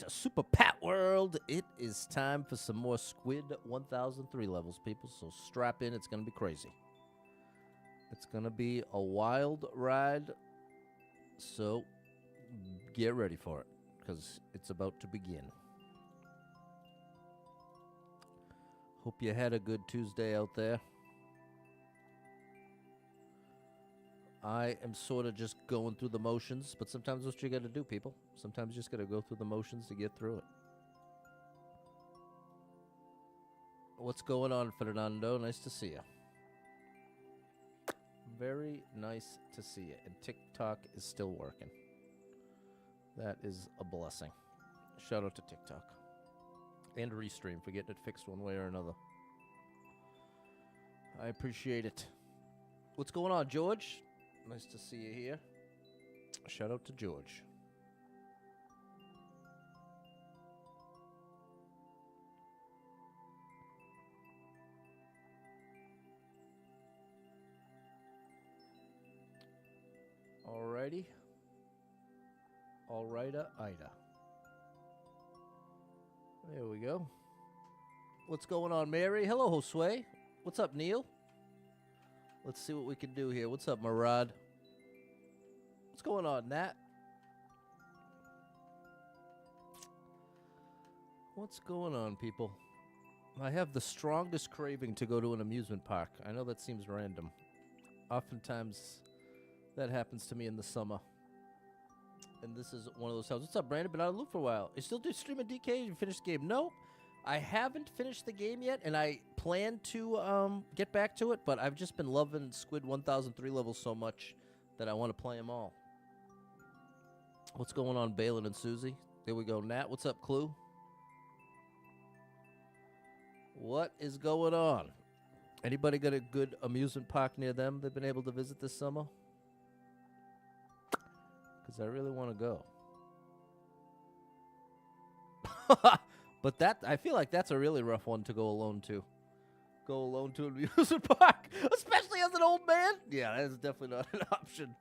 Super Pat World. It is time for some more Squid 1003 levels, people. So strap in. It's going to be crazy. It's going to be a wild ride. So get ready for it because it's about to begin. Hope you had a good Tuesday out there. I am sort of just going through the motions, but sometimes that's what you got to do, people. Sometimes you just got to go through the motions to get through it. What's going on, Fernando? Nice to see you. Very nice to see you. And TikTok is still working. That is a blessing. Shout out to TikTok. And Restream for getting it fixed one way or another. I appreciate it. What's going on, George? Nice to see you here. Shout out to George. Alrighty. Alrighta, Ida. There we go. What's going on, Mary? Hello, Josue. What's up, Neil? Let's see what we can do here. What's up, Murad? What's going on, Nat? What's going on, people? I have the strongest craving to go to an amusement park. I know that seems random. Oftentimes, that happens to me in the summer. And this is one of those times. What's up, Brandon? Been out of the loop for a while. You still do stream a DK? You finished the game? No. I haven't finished the game yet, and I plan to get back to it, but I've just been loving Squid 1003 levels so much that I want to play them all. What's going on, Balin and Susie? There we go. Nat, what's up, Clue? What is going on? Anybody got a good amusement park near them they've been able to visit this summer? Because I really want to go. But that, I feel like that's a really rough one to go alone to. Go alone to an amusement park, especially as an old man. Yeah, that is definitely not an option.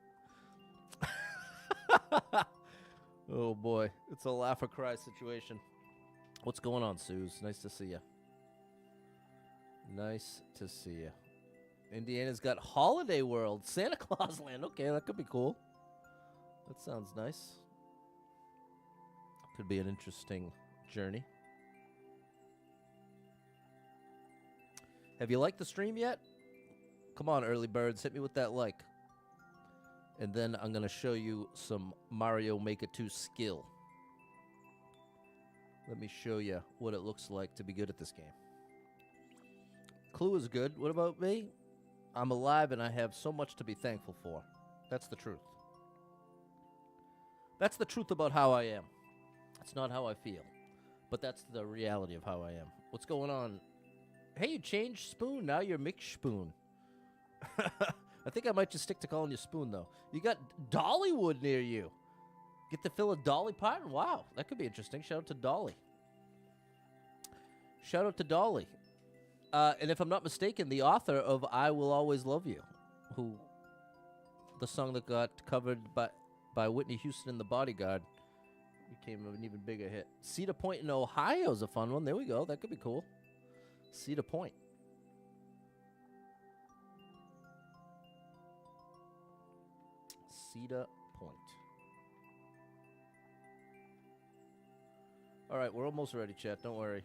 Oh boy, it's a laugh or cry situation. What's going on, Suze? Nice to see you. Nice to see you. Indiana's got Holiday World, Santa Claus Land. Okay, that could be cool. That sounds nice. Could be an interesting journey. Have you liked the stream yet? Come on, early birds, hit me with that like. And then I'm going to show you some Mario Maker 2 skill. Let me show you what it looks like to be good at this game. Clue is good. What about me? I'm alive and I have so much to be thankful for. That's the truth. That's the truth about how I am. It's not how I feel. But that's the reality of how I am. What's going on? Hey, you changed Spoon. Now you're Mick Spoon. I think I might just stick to calling you Spoon, though. You got Dollywood near you. Get to fill a Dolly Parton? Wow, that could be interesting. Shout out to Dolly. Shout out to Dolly. And if I'm not mistaken, the author of I Will Always Love You, who the song that got covered by Whitney Houston and The Bodyguard, became an even bigger hit. Cedar Point in Ohio is a fun one. There we go. That could be cool. Cedar Point. Cedar Point. All right, we're almost ready, chat. Don't worry.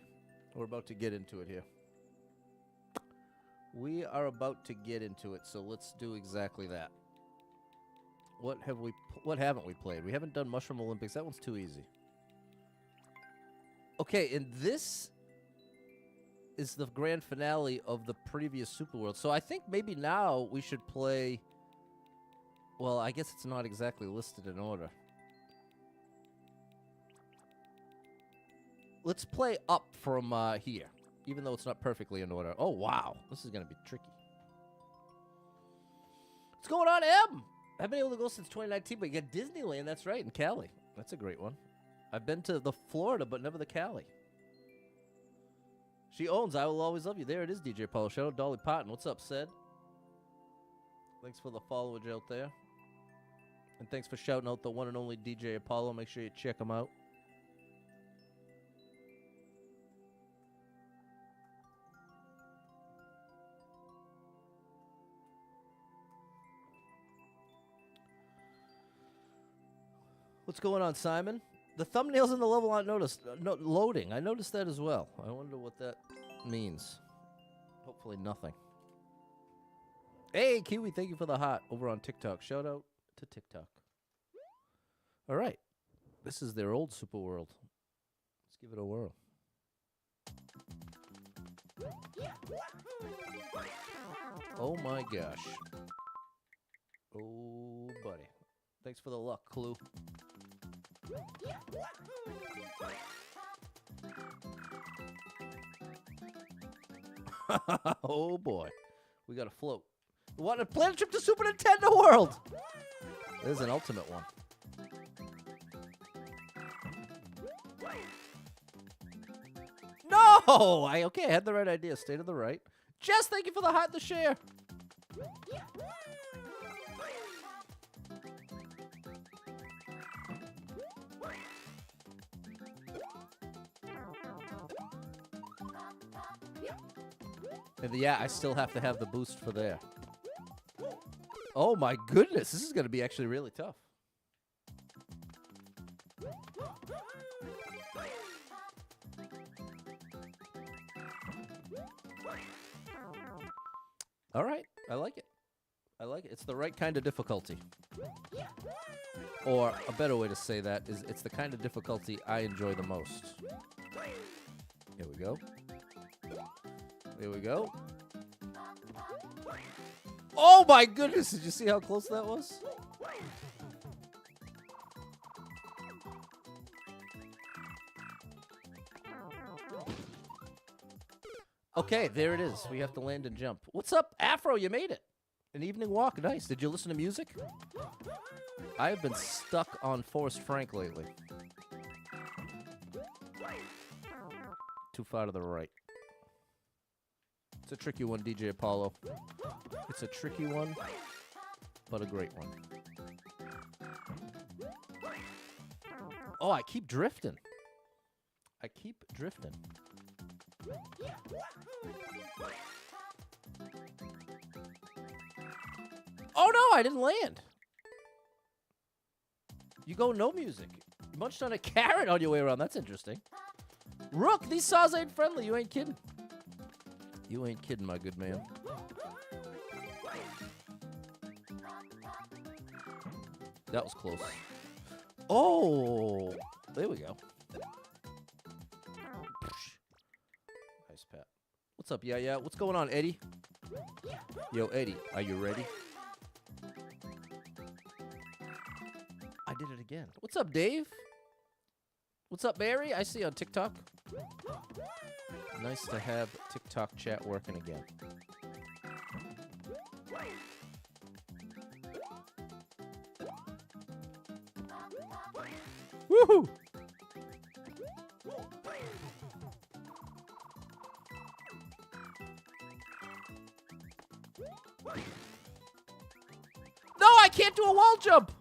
We're about to get into it here. We are about to get into it, so let's do exactly that. What haven't we played? We haven't done Mushroom Olympics. That one's too easy. Okay, and this is the grand finale of the previous Super World. So I think maybe now we should play... Well, I guess it's not exactly listed in order. Let's play up from here, even though it's not perfectly in order. Oh, wow. This is going to be tricky. What's going on, Em? I've been able to go since 2019, but you got Disneyland. That's right, in Cali. That's a great one. I've been to the Florida, but never the Cali. She owns I Will Always Love You. There it is, DJ Apollo. Shout out Dolly Parton. What's up, Sed? Thanks for the followage out there. And thanks for shouting out the one and only DJ Apollo. Make sure you check him out. What's going on, Simon? The thumbnails in the level aren't loading. I noticed that as well. I wonder what that means. Hopefully nothing. Hey, Kiwi, thank you for the heart over on TikTok. Shout out to TikTok. All right. This is their old Super World. Let's give it a whirl. Oh my gosh. Oh, buddy. Thanks for the luck, Clue. Oh boy. We got a float. What a planet trip to Super Nintendo World! There's an ultimate one. No! I had the right idea. Stay to the right. Jess, thank you for the heart and the share. And yeah, I still have to have the boost for there. Oh my goodness, this is going to be actually really tough. All right, I like it. I like it. It's the right kind of difficulty. Or a better way to say that is it's the kind of difficulty I enjoy the most. Here we go. Here we go. Oh my goodness, did you see how close that was? Okay, there it is. We have to land and jump. What's up, Afro? You made it. An evening walk. Nice. Did you listen to music? I have been stuck on Forrest Frank lately. Too far to the right. It's a tricky one, DJ Apollo. It's a tricky one, but a great one. Oh, I keep drifting. I keep drifting. Oh no, I didn't land. You go no music. You munched on a carrot on your way around. That's interesting. Rook, these saws ain't friendly. You ain't kidding. You ain't kidding, my good man. That was close. Oh, there we go. Nice pat. What's up, yeah? What's going on, Eddie? Yo, Eddie, are you ready? I did it again. What's up, Dave? What's up, Mary? I see you on TikTok. Nice to have TikTok chat working again. Woohoo! No, I can't do a wall jump!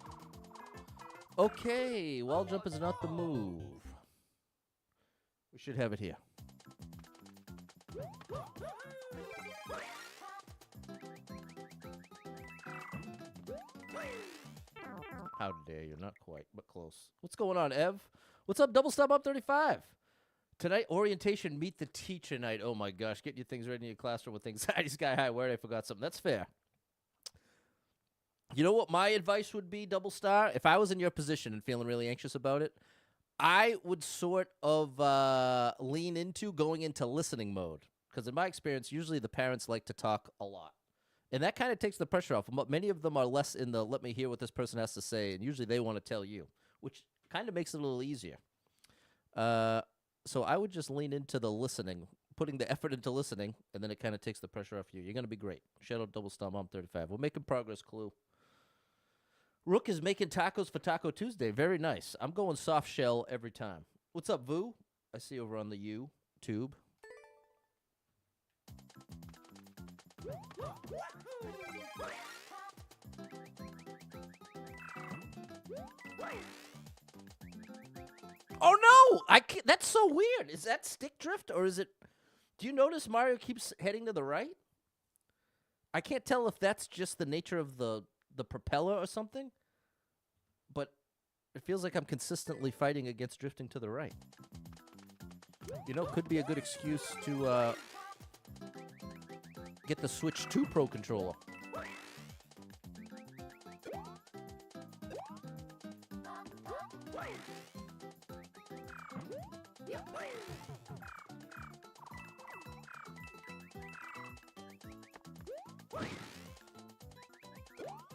Okay, wall jump is not the move. We should have it here. How dare you? Not quite, but close. What's going on, Ev? What's up, Double Stop Up 35? Tonight, orientation, meet the teacher night. Oh my gosh, get your things ready in your classroom with anxiety sky high. Where I forgot something. That's fair. You know what my advice would be, Double Star? If I was in your position and feeling really anxious about it, I would sort of lean into going into listening mode. Because in my experience, usually the parents like to talk a lot. And that kind of takes the pressure off. Many of them are less in the let me hear what this person has to say, and usually they want to tell you, which kind of makes it a little easier. So I would just lean into the listening, putting the effort into listening, and then it kind of takes the pressure off you. You're going to be great. Shout out Double Star Mom 35. We're making progress, Clue. Rook is making tacos for Taco Tuesday. Very nice. I'm going soft shell every time. What's up, Vu? I see you over on the YouTube. Oh no! I can't, that's so weird. Is that stick drift or is it? Do you notice Mario keeps heading to the right? I can't tell if that's just the nature of the propeller or something. But It feels like I'm consistently fighting against drifting to the right. You know, could be a good excuse to get the Switch 2 Pro controller.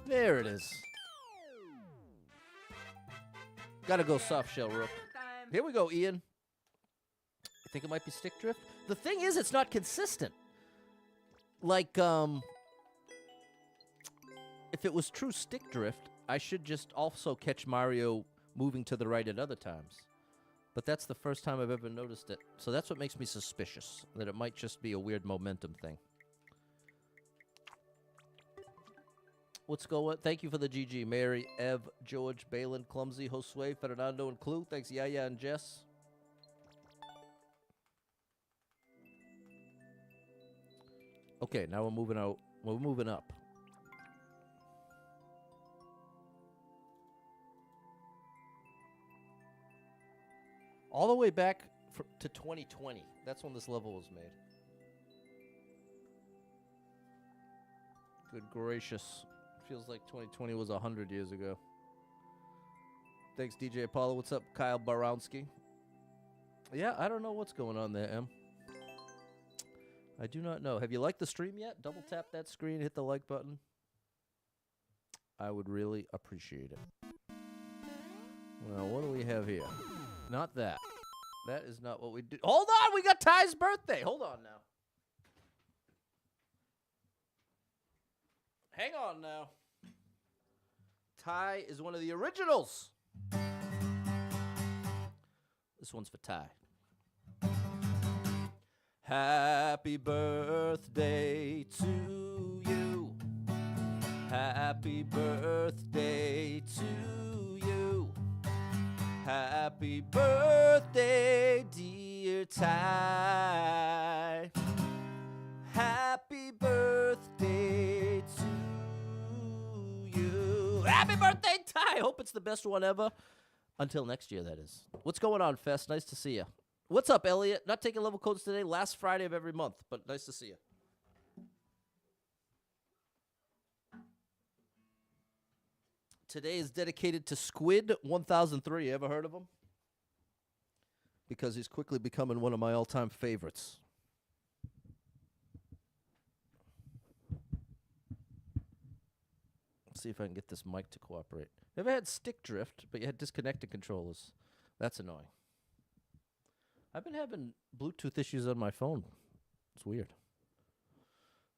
There it is. Gotta go soft shell, Rook. Here we go, Ian. I think it might be stick drift. The thing is, it's not consistent. Like, if it was true stick drift, I should just also catch Mario moving to the right at other times. But that's the first time I've ever noticed it. So that's what makes me suspicious, that it might just be a weird momentum thing. What's going on? Thank you for the GG. Mary, Ev, George, Balin, Clumsy, Josue, Fernando, and Clue. Thanks, Yaya and Jess. Okay, now we're moving out. We're moving up. All the way back to 2020. That's when this level was made. Good gracious. Feels like 2020 was 100 years ago. Thanks, DJ Apollo. What's up, Kyle Barowski? Yeah, I don't know what's going on there, Em. I do not know. Have you liked the stream yet? Double tap that screen, hit the like button. I would really appreciate it. Well, what do we have here? Not that. That is not what we do. Hold on, we got Ty's birthday. Hold on now. Hang on now. Ty is one of the originals. This one's for Ty. Happy birthday to you. Happy birthday to you. Happy birthday, dear Ty. Happy birthday to you. Happy birthday, Ty. Hope it's the best one ever. Until next year, that is. What's going on, Fest? Nice to see you. What's up, Elliot? Not taking level codes today. Last Friday of every month, but nice to see you. Today is dedicated to Squid1003. You ever heard of him? Because he's quickly becoming one of my all-time favorites. Let's see if I can get this mic to cooperate. Never had stick drift, but you had disconnected controllers. That's annoying. I've been having Bluetooth issues on my phone. It's weird.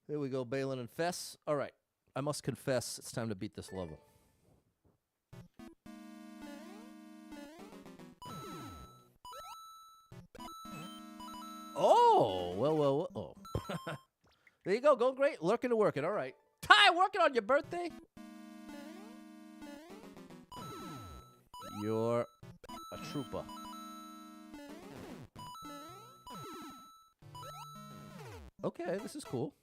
There we go, Balin and Fess. All right, I must confess, it's time to beat this level. Oh, well. Oh. There you go, going great. Lurking to working, all right. Ty, working on your birthday? You're a trooper. Okay, this is cool.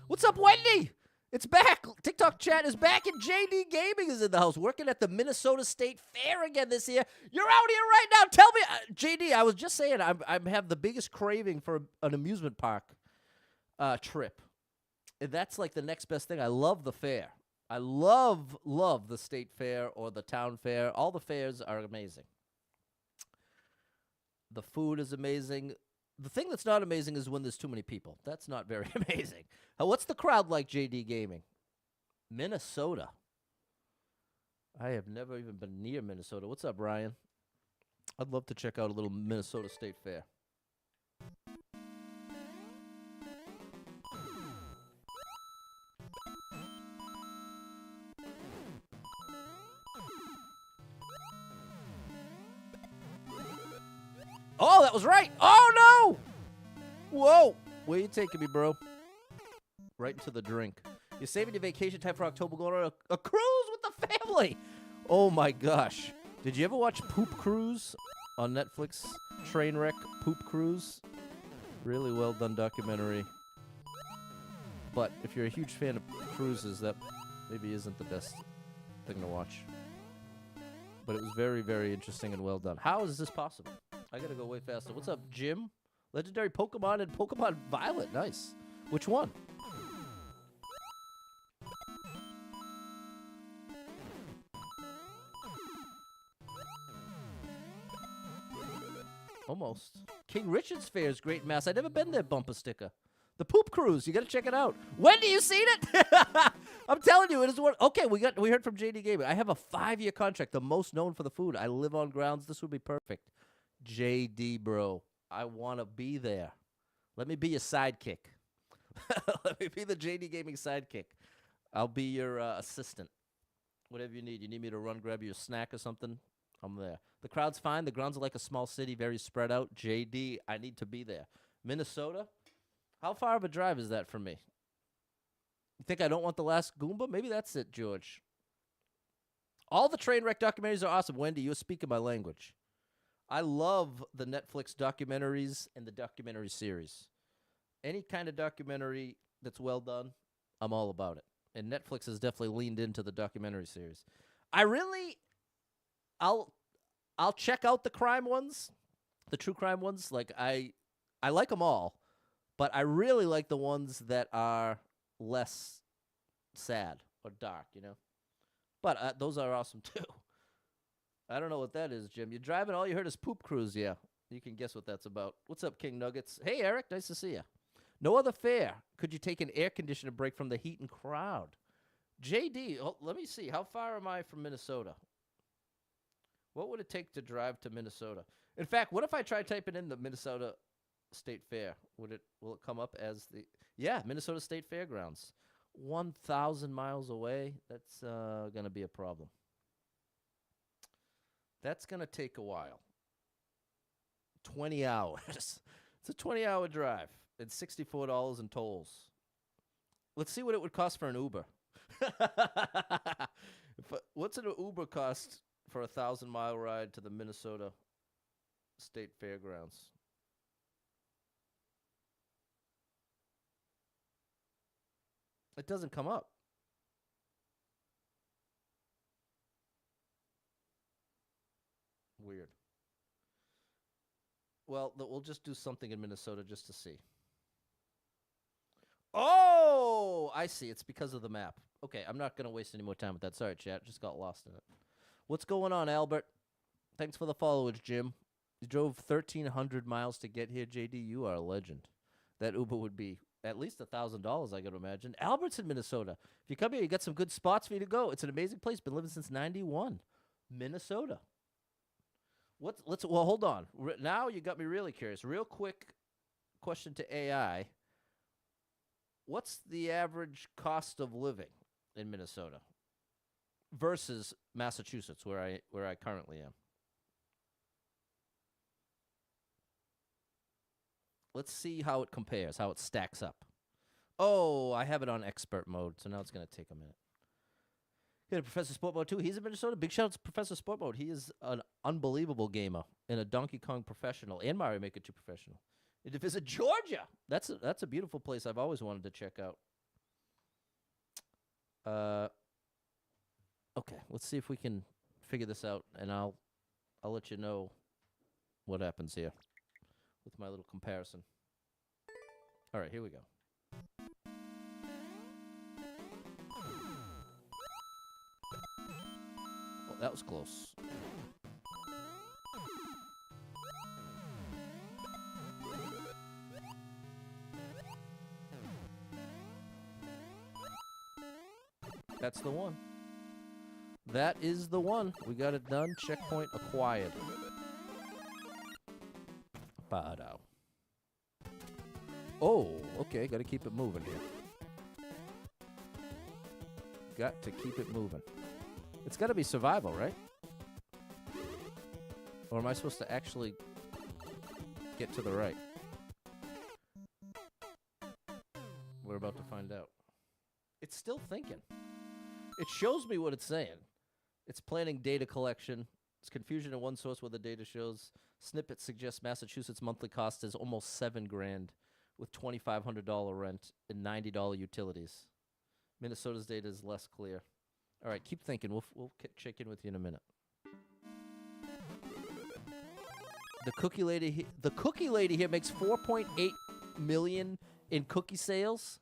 What's up, Wendy? It's back. TikTok chat is back, and JD Gaming is in the house, working at the Minnesota State Fair again this year. You're out here right now. Tell me, JD, I was just saying, I have the biggest craving for an amusement park trip. And that's like the next best thing. I love the fair. I love the state fair or the town fair. All the fairs are amazing. The food is amazing. The thing that's not amazing is when there's too many people. That's not very amazing. What's the crowd like, JD Gaming? Minnesota. I have never even been near Minnesota. What's up, Ryan? I'd love to check out a little Minnesota State Fair. Oh, that was right. Oh, no. Whoa. Where you taking me, bro? Right into the drink. You're saving your vacation time for October, going on a cruise with the family. Oh, my gosh. Did you ever watch Poop Cruise on Netflix? Trainwreck Poop Cruise. Really well done documentary. But if you're a huge fan of cruises, that maybe isn't the best thing to watch. But it was very, very interesting and well done. How is this possible? I gotta go way faster. What's up, Jim? Legendary Pokemon and Pokemon Violet. Nice. Which one? Almost. King Richard's Fair is great in Mass. I've never been there, bumper sticker. The Poop Cruise. You got to check it out. Wendy, you seen it? I'm telling you, it is one. Okay, we heard from JD Gaming. I have a 5-year contract, the most known for the food. I live on grounds. This would be perfect. JD, bro. I want to be there. Let me be your sidekick. Let me be the JD Gaming sidekick. I'll be your assistant. Whatever you need. You need me to run, grab you a snack or something? I'm there. The crowd's fine. The grounds are like a small city, very spread out. JD, I need to be there. Minnesota? How far of a drive is that from me? You think I don't want the last Goomba? Maybe that's it, George. All the train wreck documentaries are awesome. Wendy, you're speaking my language. I love the Netflix documentaries and the documentary series. Any kind of documentary that's well done, I'm all about it. And Netflix has definitely leaned into the documentary series. I'll check out the crime ones, the true crime ones. Like I like them all, but I really like the ones that are less sad or dark, you know. But those are awesome too. I don't know what that is, Jim. You're driving, all you heard is Poop Cruise. Yeah, you can guess what that's about. What's up, King Nuggets? Hey, Eric, nice to see you. No other fair could you take an air conditioner break from the heat and crowd. JD, let me see. How far am I from Minnesota? What would it take to drive to Minnesota? In fact, what if I try typing in the Minnesota State Fair? Will it come up as the Minnesota State Fairgrounds? 1,000 miles away. That's gonna be a problem. That's gonna take a while. 20 hours. It's a 20-hour drive and $64 in tolls. Let's see what it would cost for an Uber. What's an Uber cost for a 1,000-mile ride to the Minnesota State Fairgrounds? It doesn't come up. Weird. Well, we'll just do something in Minnesota just to see. Oh, I see. It's because of the map. Okay, I'm not going to waste any more time with that. Sorry, chat. Just got lost in it. What's going on, Albert? Thanks for the followers, Jim. You drove 1,300 miles to get here, JD. You are a legend. That Uber would be at least $1,000, I got to imagine. Albert's in Minnesota. If you come here, you got some good spots for you to go. It's an amazing place. Been living since '91. Minnesota. Well, hold on. Now you got me really curious. Real quick question to AI. What's the average cost of living in Minnesota versus Massachusetts, where I currently am? Let's see how it compares, how it stacks up. Oh, I have it on expert mode, so now it's going to take a minute. Got a Professor Sport Mode, too. He's in Minnesota. Big shout out to Professor Sport Mode. He is an unbelievable gamer and a Donkey Kong professional and Mario Maker 2 professional. And to visit Georgia. That's a beautiful place I've always wanted to check out. Okay, let's see if we can figure this out, and I'll let you know what happens here with my little comparison. All right, here we go. Oh, that was close. That's the one. That is the one. We got it done. Checkpoint acquired. Ba-dow. Oh, okay. Got to keep it moving here. Got to keep it moving. It's got to be survival, right? Or am I supposed to actually get to the right? We're about to find out. It's still thinking. It shows me what it's saying. It's planning data collection. It's confusion in one source where the data shows. Snippet suggests Massachusetts monthly cost is almost $7,000 with $2,500 rent and $90 utilities. Minnesota's data is less clear. All right, keep thinking. We'll check in with you in a minute. The cookie lady here makes 4.8 million in cookie sales.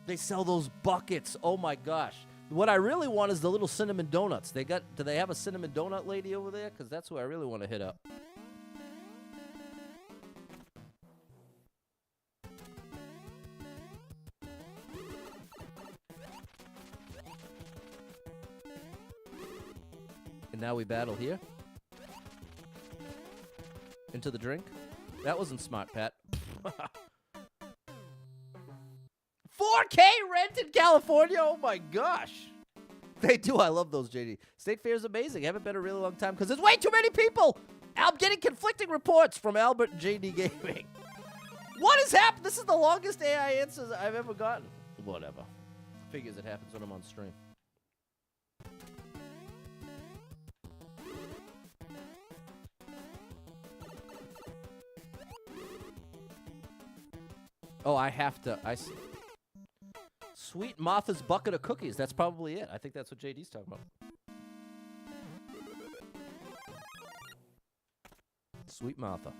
They sell those buckets. Oh my gosh. What I really want is the little cinnamon donuts. Do they have a cinnamon donut lady over there? Because that's who I really want to hit up. And now we battle here. Into the drink. That wasn't smart, Pat. 4K rent in California? Oh my gosh. They do. I love those, JD. State Fair is amazing. Haven't been a really long time because there's way too many people. I'm getting conflicting reports from Albert and JD Gaming. What has happened? This is the longest AI answers I've ever gotten. Whatever. Figures it happens when I'm on stream. Oh, I have to. I see. Sweet Martha's bucket of cookies. That's probably it. I think that's what JD's talking about. Sweet Martha.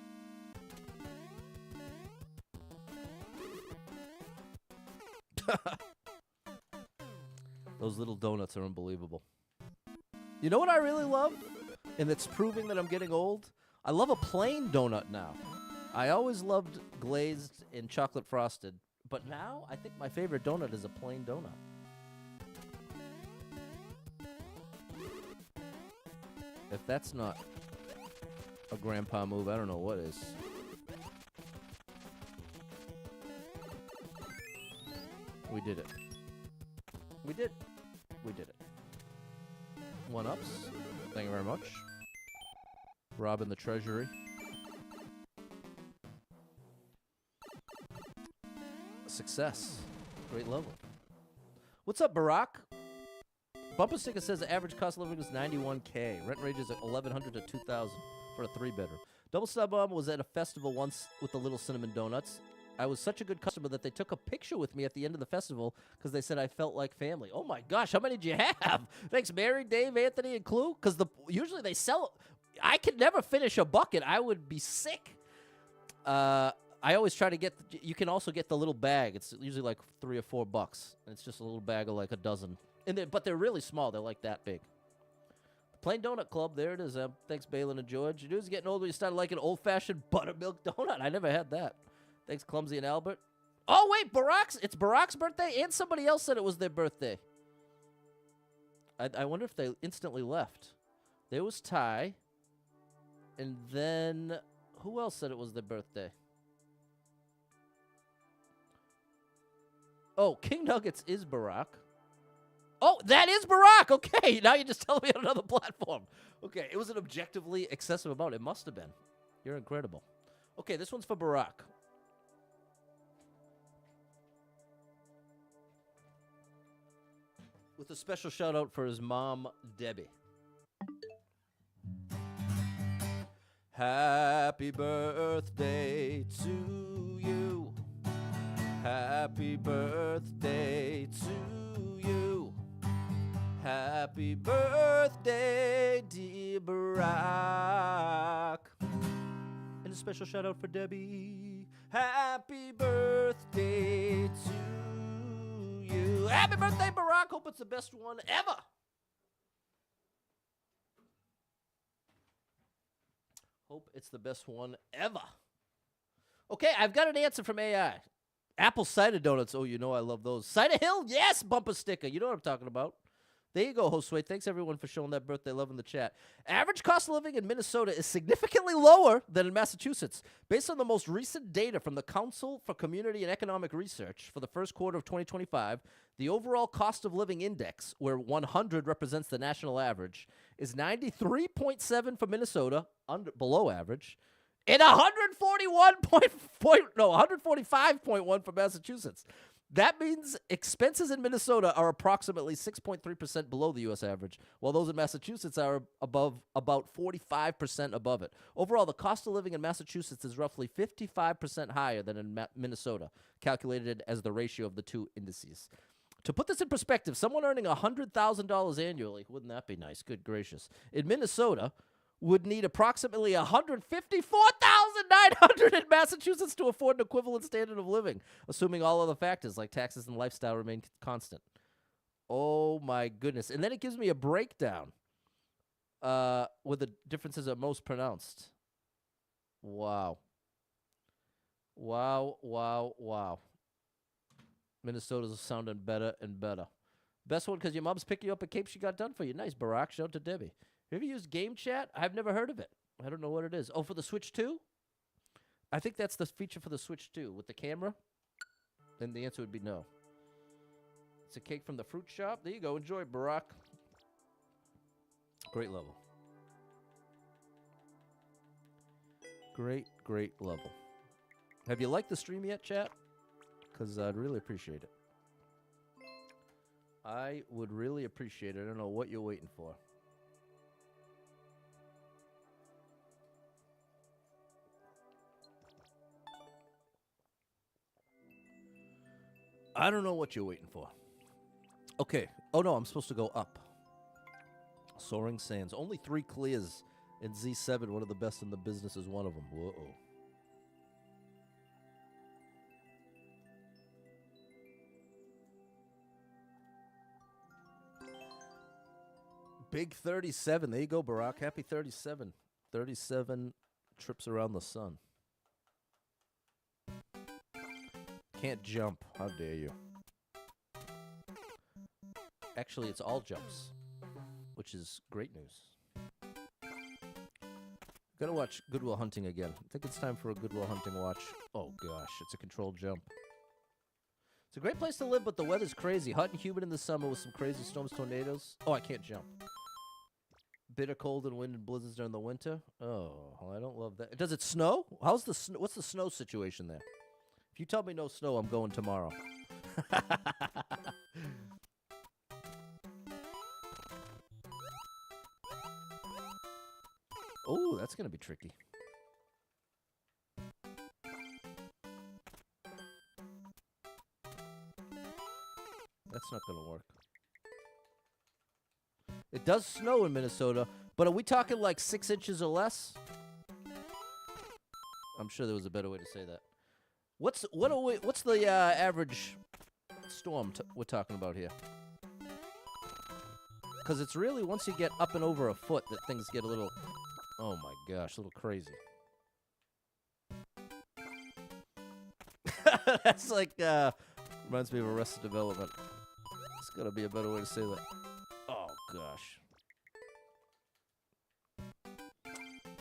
Those little donuts are unbelievable. You know what I really love? And it's proving that I'm getting old? I love a plain donut now. I always loved glazed and chocolate frosted, but now I think my favorite donut is a plain donut. If that's not a grandpa move, I don't know what is. We did it. We did it. 1-ups. Thank you very much. Robbing the treasury. Success. Great level. What's up, Barack? Bumper Sticker says the average cost of living is $91K. Rent ranges at $1,100 to $2,000 for a 3-bedroom. Double Star Bomb was at a festival once with the little cinnamon donuts. I was such a good customer that they took a picture with me at the end of the festival because they said I felt like family. Oh my gosh, how many did you have? Thanks, Mary, Dave, Anthony, and Clue. Because usually they sell. I could never finish a bucket. I would be sick. I always try to get. You can also get the little bag. It's usually like $3 or $4, and it's just a little bag of like a dozen. But they're really small. They're like that big. Plain Donut Club. There it is. Thanks, Balin and George. You dudes getting older. You started liking old-fashioned buttermilk donut. I never had that. Thanks, Clumsy and Albert. Oh, wait, it's Barack's birthday, and somebody else said it was their birthday. I wonder if they instantly left. There was Ty, and then who else said it was their birthday? Oh, King Nuggets is Barack. Oh, that is Barack. Okay, now you just tell me on another platform. Okay, it was an objectively excessive amount. It must have been. You're incredible. Okay, this one's for Barack. With a special shout out for his mom, Debbie. Happy birthday to you. Happy birthday to you. Happy birthday, dear Barack. And a special shout out for Debbie. Happy birthday to you. Happy birthday, Barack. Hope it's the best one ever. Hope it's the best one ever. Okay, I've got an answer from AI. Apple cider donuts. Oh, you know I love those. Cider Hill? Yes, Bumper Sticker. You know what I'm talking about. There you go, Josue. Thanks, everyone, for showing that birthday love in the chat. Average cost of living in Minnesota is significantly lower than in Massachusetts. Based on the most recent data from the Council for Community and Economic Research for the first quarter of 2025, the overall cost of living index, where 100 represents the national average, is 93.7 for Minnesota, below average, and 145.1 for Massachusetts. That means expenses in Minnesota are approximately 6.3% below the U.S. average, while those in Massachusetts are about 45% above it. Overall, the cost of living in Massachusetts is roughly 55% higher than in Minnesota, calculated as the ratio of the two indices. To put this in perspective, someone earning $100,000 annually, wouldn't that be nice? Good gracious. In Minnesota would need approximately 154,900 in Massachusetts to afford an equivalent standard of living, assuming all other factors like taxes and lifestyle remain constant. Oh, my goodness. And then it gives me a breakdown where the differences are most pronounced. Wow. Wow, wow, wow. Minnesota's sounding better and better. Best one because your mom's picking you up a cape she got done for you. Nice, Barack. Shout out to Debbie. Have you used Game Chat? I've never heard of it. I don't know what it is. Oh, for the Switch 2? I think that's the feature for the Switch 2 with the camera. Then the answer would be no. It's a cake from the fruit shop. There you go. Enjoy, Barack. Great level. Great, great level. Have you liked the stream yet, chat? Because I'd really appreciate it. I would really appreciate it. I don't know what you're waiting for. I don't know what you're waiting for. Okay. Oh, no, I'm supposed to go up. Soaring Sands. Only 3 clears in Z7. One of the best in the business is one of them. Whoa. Big 37. There you go, Barack. Happy 37. 37 trips around the sun. Can't jump. How dare you? Actually, it's all jumps, which is great news. Gotta watch Good Will Hunting again. I think it's time for a Good Will Hunting watch. Oh, gosh. It's a controlled jump. It's a great place to live, but the weather's crazy. Hot and humid in the summer with some crazy storms, tornadoes. Oh, I can't jump. Bitter cold and wind and blizzards during the winter. Oh, I don't love that. Does it snow? How's the snow? What's the snow situation there? If you tell me no snow, I'm going tomorrow. Oh, that's going to be tricky. That's not going to work. It does snow in Minnesota, but are we talking like 6 inches or less? I'm sure there was a better way to say that. What's the average storm we're talking about here? Because it's really once you get up and over a foot that things get a little, oh my gosh, a little crazy. That's like reminds me of Arrested Development. There's got to be a better way to say that. Oh gosh.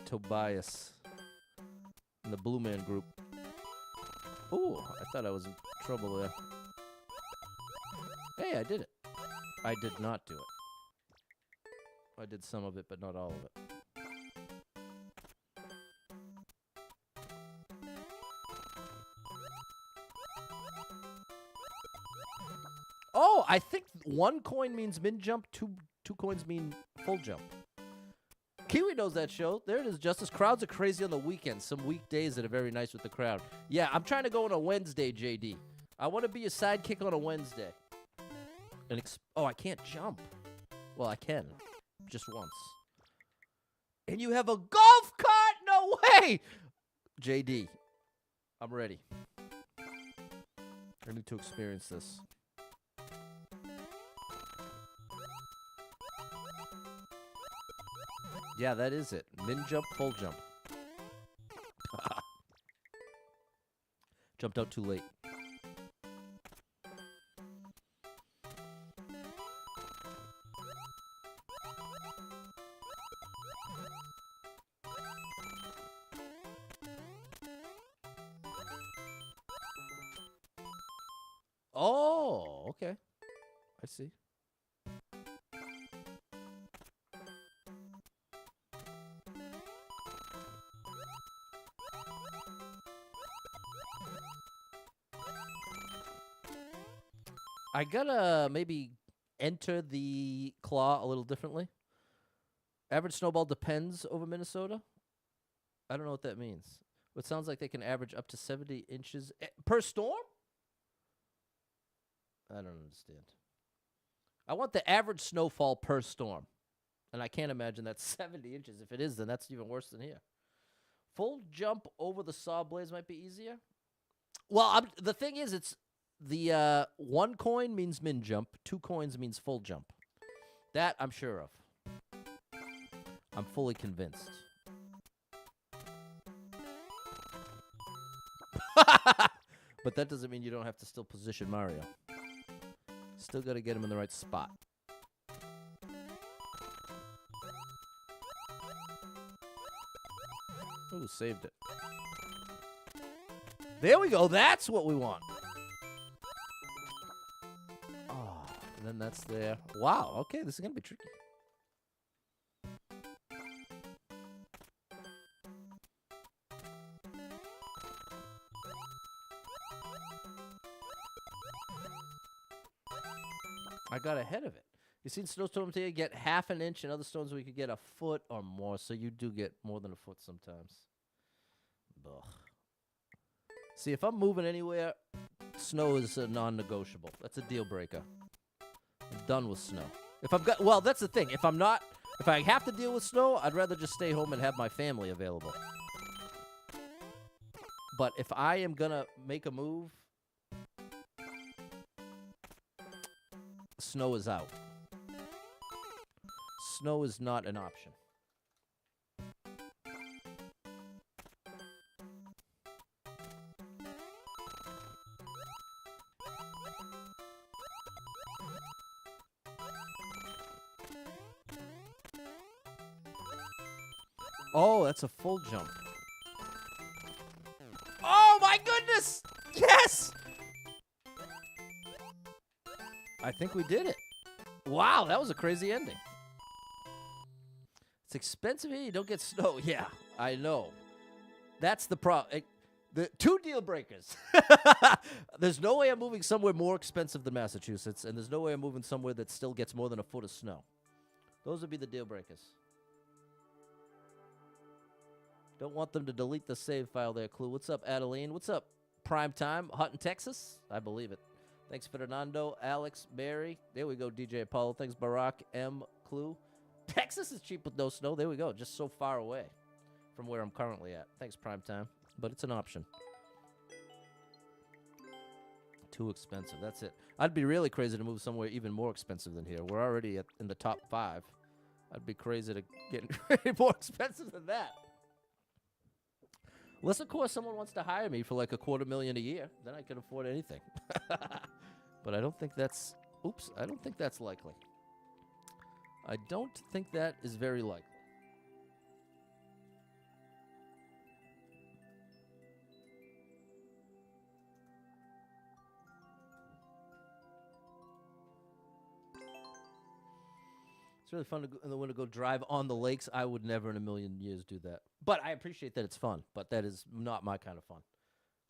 Tobias in the Blue Man Group. Ooh, I thought I was in trouble there. Hey, I did it. I did not do it. I did some of it, but not all of it. Oh, I think 1 coin means min jump, two coins mean full jump. Kiwi knows that show. There it is, Justice. Crowds are crazy on the weekends. Some weekdays that are very nice with the crowd. Yeah, I'm trying to go on a Wednesday, JD. I want to be a sidekick on a Wednesday. Oh, I can't jump. Well, I can. Just once. And you have a golf cart? No way! JD, I'm ready. I need to experience this. Yeah, that is it. Min jump, full jump. Jumped out too late. Oh, okay. I see. I gotta maybe enter the claw a little differently. Average snowball depends over Minnesota. I don't know what that means. It sounds like they can average up to 70 inches per storm? I don't understand. I want the average snowfall per storm. And I can't imagine that's 70 inches. If it is, then that's even worse than here. Full jump over the saw blades might be easier. Well, the thing is, it's the 1 coin means min jump. 2 coins means full jump. That I'm sure of. I'm fully convinced. But that doesn't mean you don't have to still position Mario. Still got to get him in the right spot. Ooh, saved it. There we go. That's what we want. Oh, and then that's there. Wow. Okay, this is going to be tricky. I got ahead of it. You seen snowstorms here get half an inch, and other storms we could get a foot or more, so you do get more than a foot sometimes. Ugh. See, if I'm moving anywhere, snow is a non-negotiable. That's a deal breaker. I'm done with snow. Well, that's the thing. If I have to deal with snow, I'd rather just stay home and have my family available. But if I am gonna make a move, snow is out. Snow is not an option. Oh, that's a full jump. Oh my goodness! Yes! I think we did it. Wow, that was a crazy ending. It's expensive here. You don't get snow. Yeah, I know. That's the problem. The 2 deal breakers. There's no way I'm moving somewhere more expensive than Massachusetts, and there's no way I'm moving somewhere that still gets more than a foot of snow. Those would be the deal breakers. Don't want them to delete the save file there, Clue. What's up, Adeline? What's up, Prime Time? Hutton, Texas? I believe it. Thanks, Fernando, Alex, Mary. There we go, DJ Apollo. Thanks, Barack, M, Clue. Texas is cheap with no snow. There we go. Just so far away from where I'm currently at. Thanks, Primetime. But it's an option. Too expensive. That's it. I'd be really crazy to move somewhere even more expensive than here. We're already in the top 5. I'd be crazy to get more expensive than that. Unless, of course, someone wants to hire me for like $250,000 a year. Then I can afford anything. But I don't think that's... Oops, I don't think that's likely. I don't think that is very likely. It's really fun in the winter to go drive on the lakes. I would never in a million years do that. But I appreciate that it's fun. But that is not my kind of fun.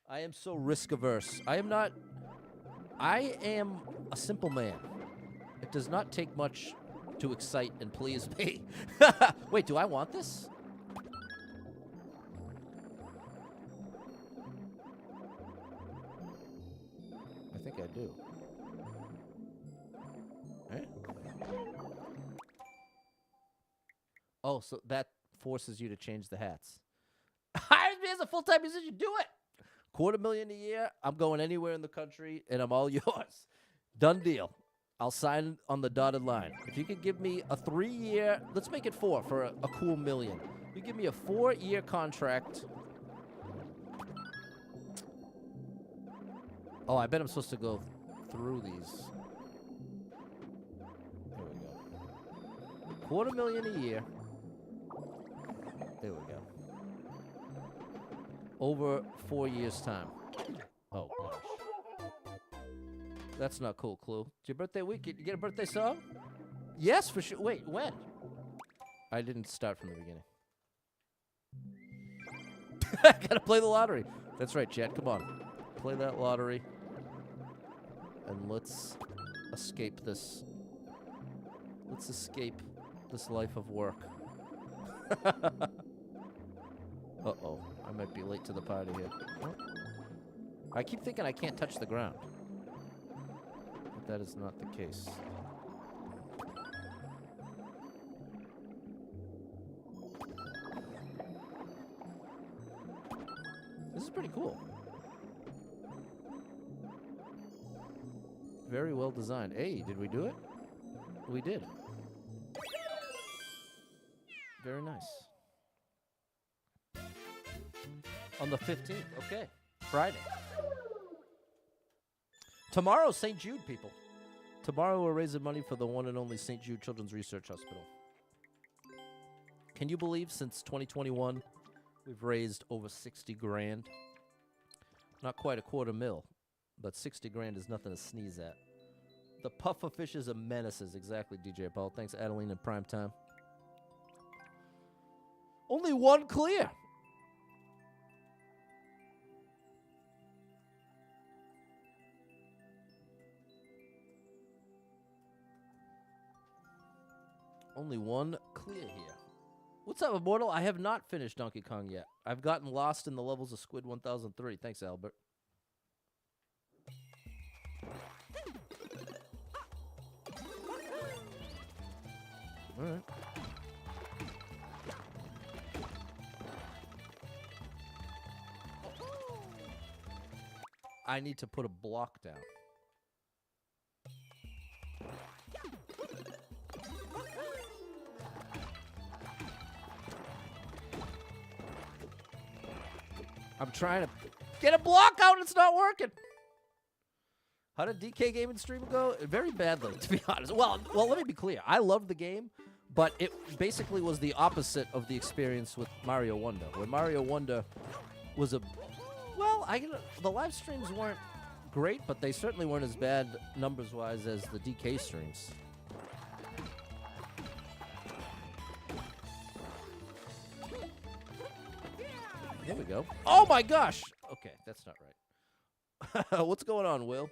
I am so risk averse. I am not... I am a simple man. It does not take much to excite and please me. Wait, do I want this? I think I do. Eh? Oh, so that forces you to change the hats. Hire me as a full-time musician. Do it. $250,000 a year. I'm going anywhere in the country, and I'm all yours. Done deal. I'll sign on the dotted line. If you could give me a 3-year, let's make it 4 for a cool million. You give me a 4-year contract. Oh, I bet I'm supposed to go through these. There we go. $250,000 a year. There we go. Over 4 years' time. Oh, gosh. That's not cool, Clue. It's your birthday week. You get a birthday song? Yes, for sure. Wait, when? I didn't start from the beginning. I gotta play the lottery. That's right, chat. Come on. Play that lottery. And let's escape this. Let's escape this life of work. Uh-oh. I might be late to the party here. What? I keep thinking I can't touch the ground. But that is not the case. This is pretty cool. Very well designed. Hey, did we do it? We did. Very nice. On the 15th. Okay. Friday. Tomorrow's St. Jude, people. Tomorrow we're raising money for the one and only St. Jude Children's Research Hospital. Can you believe since 2021 we've raised over 60 grand? Not quite $250,000, but 60 grand is nothing to sneeze at. The puffer fishes are menaces. Exactly, DJ Paul. Thanks, Adeline, in prime time. Only one clear. Only one clear here. What's up, Immortal? I have not finished Donkey Kong yet. I've gotten lost in the levels of Squid1003. Thanks, Albert. All right. I need to put a block down. I'm trying to get a block out. It's not working. How did DK Gaming stream go? Very badly, to be honest. Well, let me be clear. I love the game, but it basically was the opposite of the experience with Mario Wonder. Where Mario Wonder was a... Well, the live streams weren't great, but they certainly weren't as bad numbers-wise as the DK streams. There we go. Oh, my gosh! Okay, that's not right. What's going on, Will?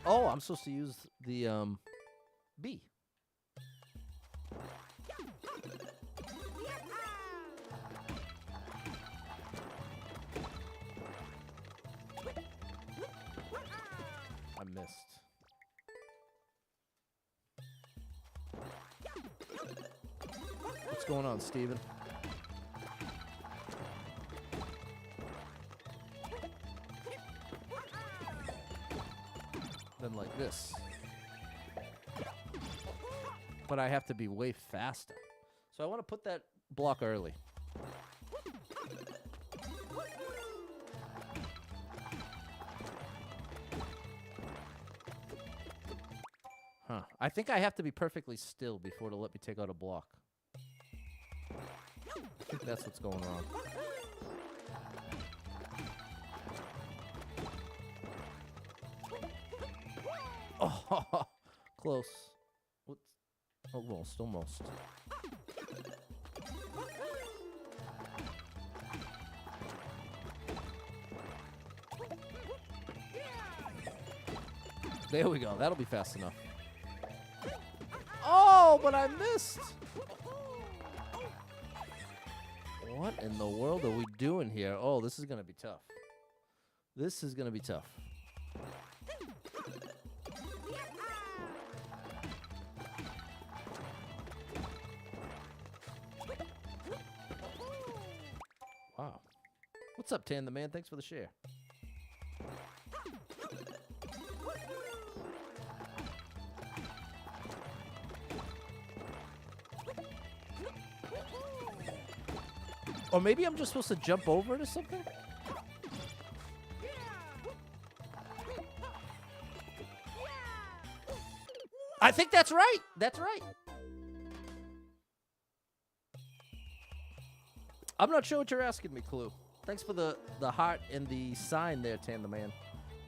Oh, I'm supposed to use the B. I missed. What's going on, Steven? Then like this. But I have to be way faster. So I want to put that block early. Huh. I think I have to be perfectly still before it'll let me take out a block. I think that's what's going wrong. Oh, close. What's almost. There we go. That'll be fast enough. Oh, but I missed. What in the world are we doing here? Oh, this is going to be tough. This is going to be tough. Wow. What's up, Tan the Man? Thanks for the share. Or maybe I'm just supposed to jump over it or something? I think that's right. That's right. I'm not sure what you're asking me, Clue. Thanks for the heart and the sign there, Tan the Man.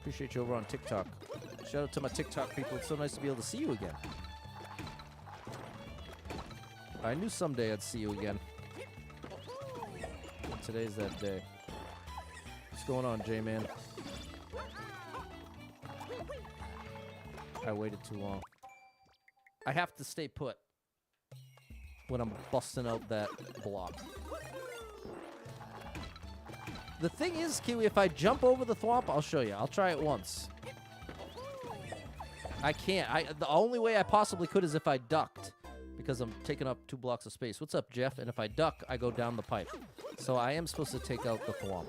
Appreciate you over on TikTok. Shout out to my TikTok people. It's so nice to be able to see you again. I knew someday I'd see you again. And today's that day. What's going on, J-Man? I waited too long. I have to stay put when I'm busting out that block. The thing is, Kiwi, if I jump over the thwomp, I'll show you. I'll try it once. I can't. The only way I possibly could is if I ducked, because I'm taking up 2 blocks of space. What's up, Jeff? And if I duck, I go down the pipe. So I am supposed to take out the thwomp.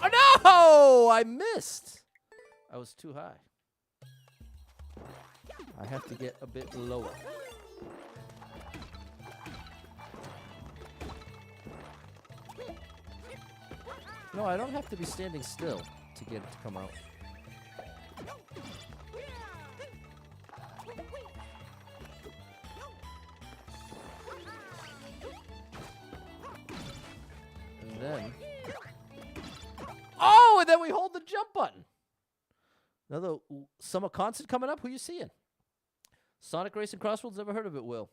Oh, no! I missed. I was too high. I have to get a bit lower. No, I don't have to be standing still to get it to come out. And then... Oh, and then we hold the jump button. Another summer concert coming up. Who you seeing? Sonic Racing Crossroads? Never heard of it, Will.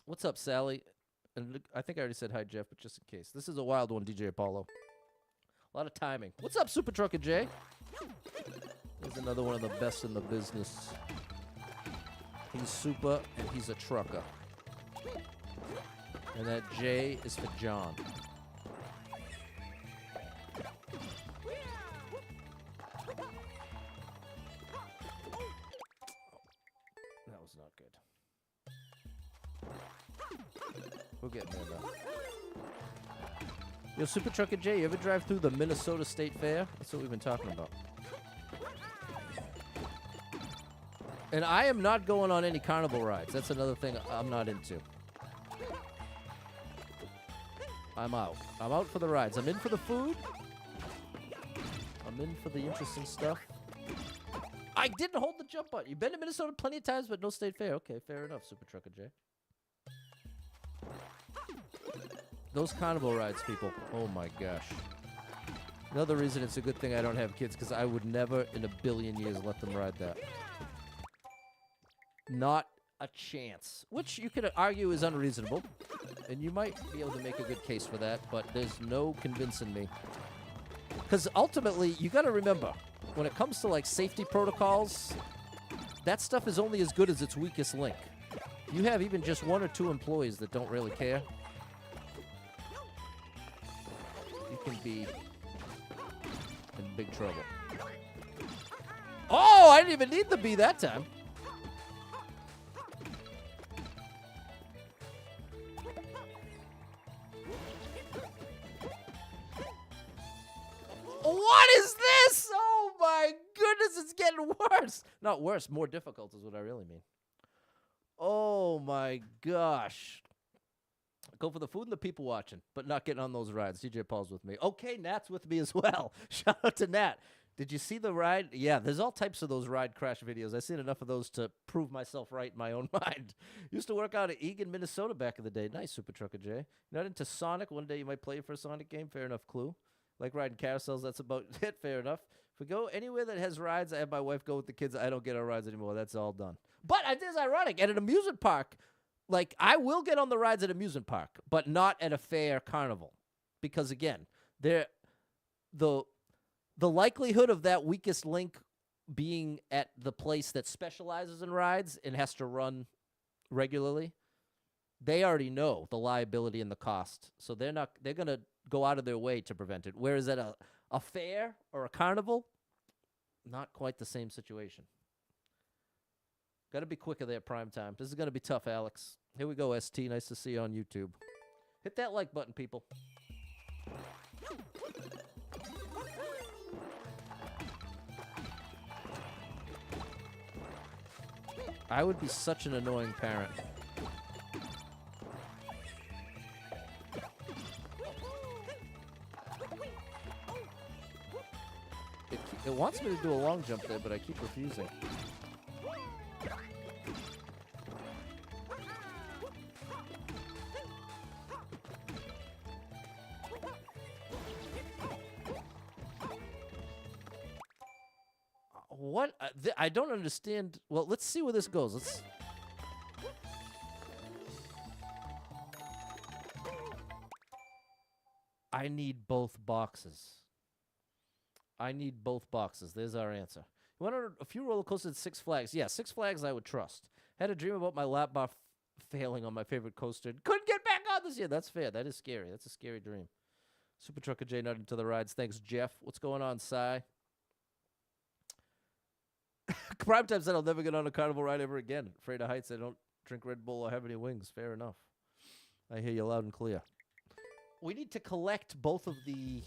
What's up, Sally? And I think I already said hi, Jeff, but just in case. This is a wild one, DJ Apollo. A lot of timing. What's up, Super Trucker Jay? He's another one of the best in the business. He's super, and he's a trucker. And that J is for John. That was not good. We'll get there, though. Yo, Super Trucker J, you ever drive through the Minnesota State Fair? That's what we've been talking about. And I am not going on any carnival rides. That's another thing I'm not into. I'm out. I'm out for the rides. I'm in for the food. I'm in for the interesting stuff. I didn't hold the jump button. You've been to Minnesota plenty of times, but no state fair. Okay, fair enough, Super Trucker J. Those carnival rides, people. Oh, my gosh. Another reason it's a good thing I don't have kids, because I would never in a billion years let them ride that. Not a chance. Which you could argue is unreasonable. And you might be able to make a good case for that, but there's no convincing me. Because ultimately, you got to remember, when it comes to, like, safety protocols, that stuff is only as good as its weakest link. You have even just 1 or 2 employees that don't really care. You can be in big trouble. Oh, I didn't even need the bee that time. What is this? Oh my goodness, it's getting worse. Not worse, more difficult is what I really mean. Oh my gosh. Go for the food and the people watching, but not getting on those rides. DJ Paul's with me. Okay, Nat's with me as well. Shout out to Nat. Did you see the ride? Yeah, there's all types of those ride crash videos. I've seen enough of those to prove myself right in my own mind. Used to work out at Eagan, Minnesota back in the day. Nice, Super Trucker J. Not into Sonic. One day you might play for a Sonic game. Fair enough, clue. Like riding carousels, that's about it. Fair enough. If we go anywhere that has rides, I have my wife go with the kids. I don't get on rides anymore. That's all done. But it is ironic. At an amusement park, like, I will get on the rides at amusement park, but not at a fair carnival. Because, again, the likelihood of that weakest link being at the place that specializes in rides and has to run regularly, they already know the liability and the cost. So they're going to go out of their way to prevent it. Whereas at a fair or a carnival, not quite the same situation. Got to be quicker there, prime time. This is going to be tough, Alex. Here we go, ST. Nice to see you on YouTube. Hit that like button, people. I would be such an annoying parent. It wants me to do a long jump there, but I keep refusing. What? I don't understand. Well, let's see where this goes. I need both boxes. I need both boxes. There's our answer. You want a few roller coasters at Six Flags? Yeah, Six Flags I would trust. Had a dream about my lap bar failing on my favorite coaster. Couldn't get back on this year. That's fair. That is scary. That's a scary dream. Super Trucker J not into the rides. Thanks, Jeff. What's going on, Cy? Primetime said I'll never get on a carnival ride ever again. Afraid of heights. I don't drink Red Bull or have any wings. Fair enough. I hear you loud and clear. We need to collect both of the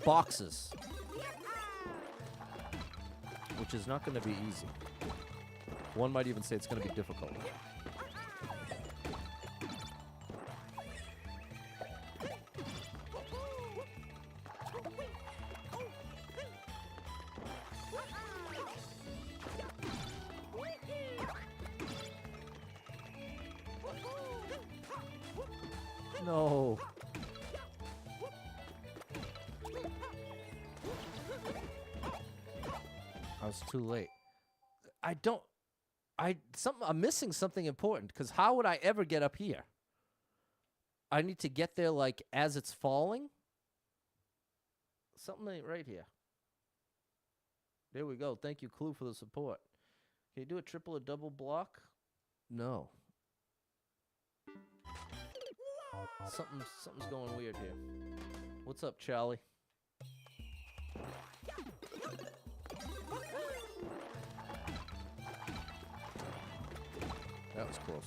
boxes, which is not going to be easy. One might even say it's going to be difficult. No. I was too late. I'm missing something important, because how would I ever get up here? I need to get there like as it's falling. Something ain't right here. There we go. Thank you, Clue, for the support. Can you do a triple or double block? No. Something's going weird here. What's up, Charlie? That was close.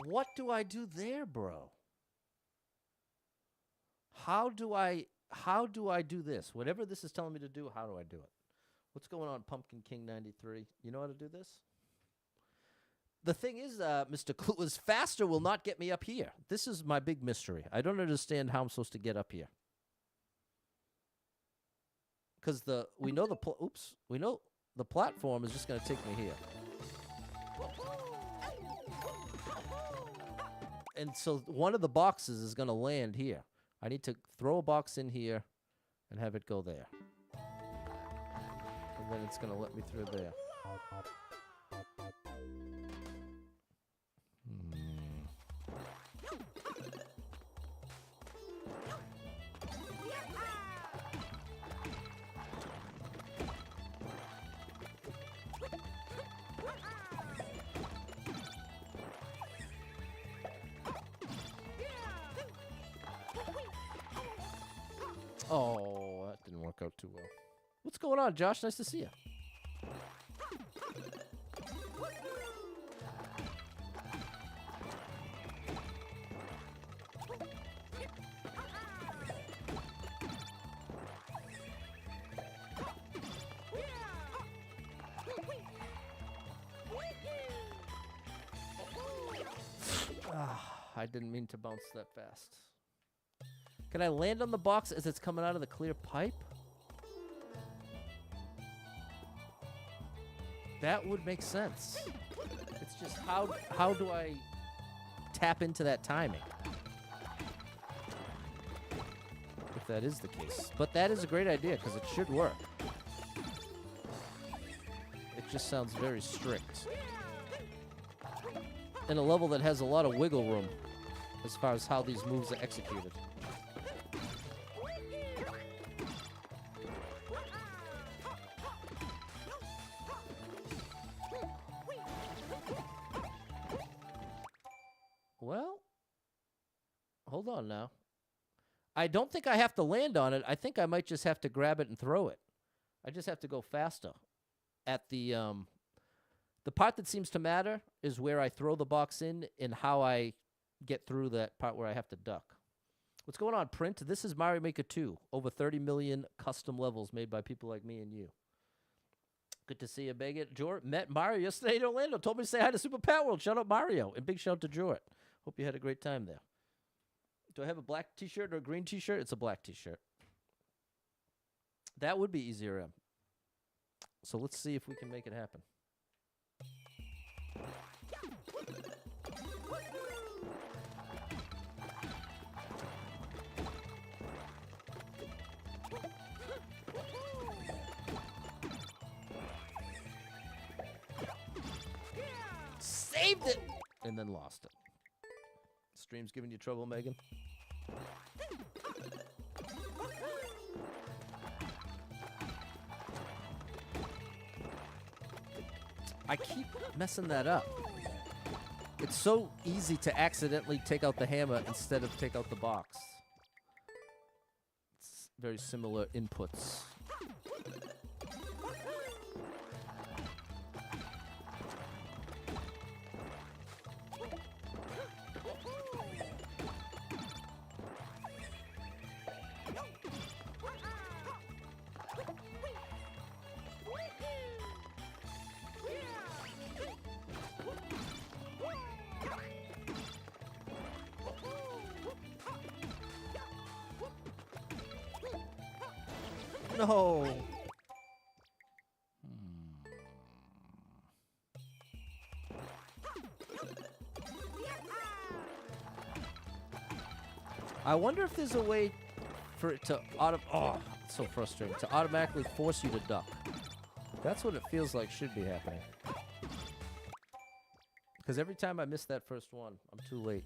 What do I do there, bro? How do I do this? Whatever this is telling me to do, how do I do it? What's going on, Pumpkin King 93? You know how to do this? The thing is, Mr. Clue, is faster will not get me up here. This is my big mystery. I don't understand how I'm supposed to get up here. Because we know the platform is just going to take me here. And so one of the boxes is going to land here. I need to throw a box in here and have it go there. And then it's going to let me through there. Oh, that didn't work out too well. What's going on, Josh? Nice to see you. I didn't mean to bounce that fast. Can I land on the box as it's coming out of the clear pipe? That would make sense. It's just how do I tap into that timing? If that is the case. But that is a great idea, because it should work. It just sounds very strict. In a level that has a lot of wiggle room as far as how these moves are executed. Well, hold on now. I don't think I have to land on it. I think I might just have to grab it and throw it. I just have to go faster. At the part that seems to matter is where I throw the box in and how I get through that part where I have to duck. What's going on, Print? This is Mario Maker 2. Over 30 million custom levels made by people like me and you. Good to see you, Baggett. Jort met Mario yesterday in Orlando. Told me to say hi to Super Power World. Shout out Mario. And big shout out to Jort. Hope you had a great time there. Do I have a black t-shirt or a green t-shirt? It's a black t-shirt. That would be easier, M. So let's see if we can make it happen. Saved it! And then lost it. Stream's giving you trouble, Megan? I keep messing that up. It's so easy to accidentally take out the hammer instead of take out the box. It's very similar inputs. No. I wonder if there's a way for it to it's so frustrating, to automatically force you to duck. That's what it feels like should be happening. Because every time I miss that first one, I'm too late.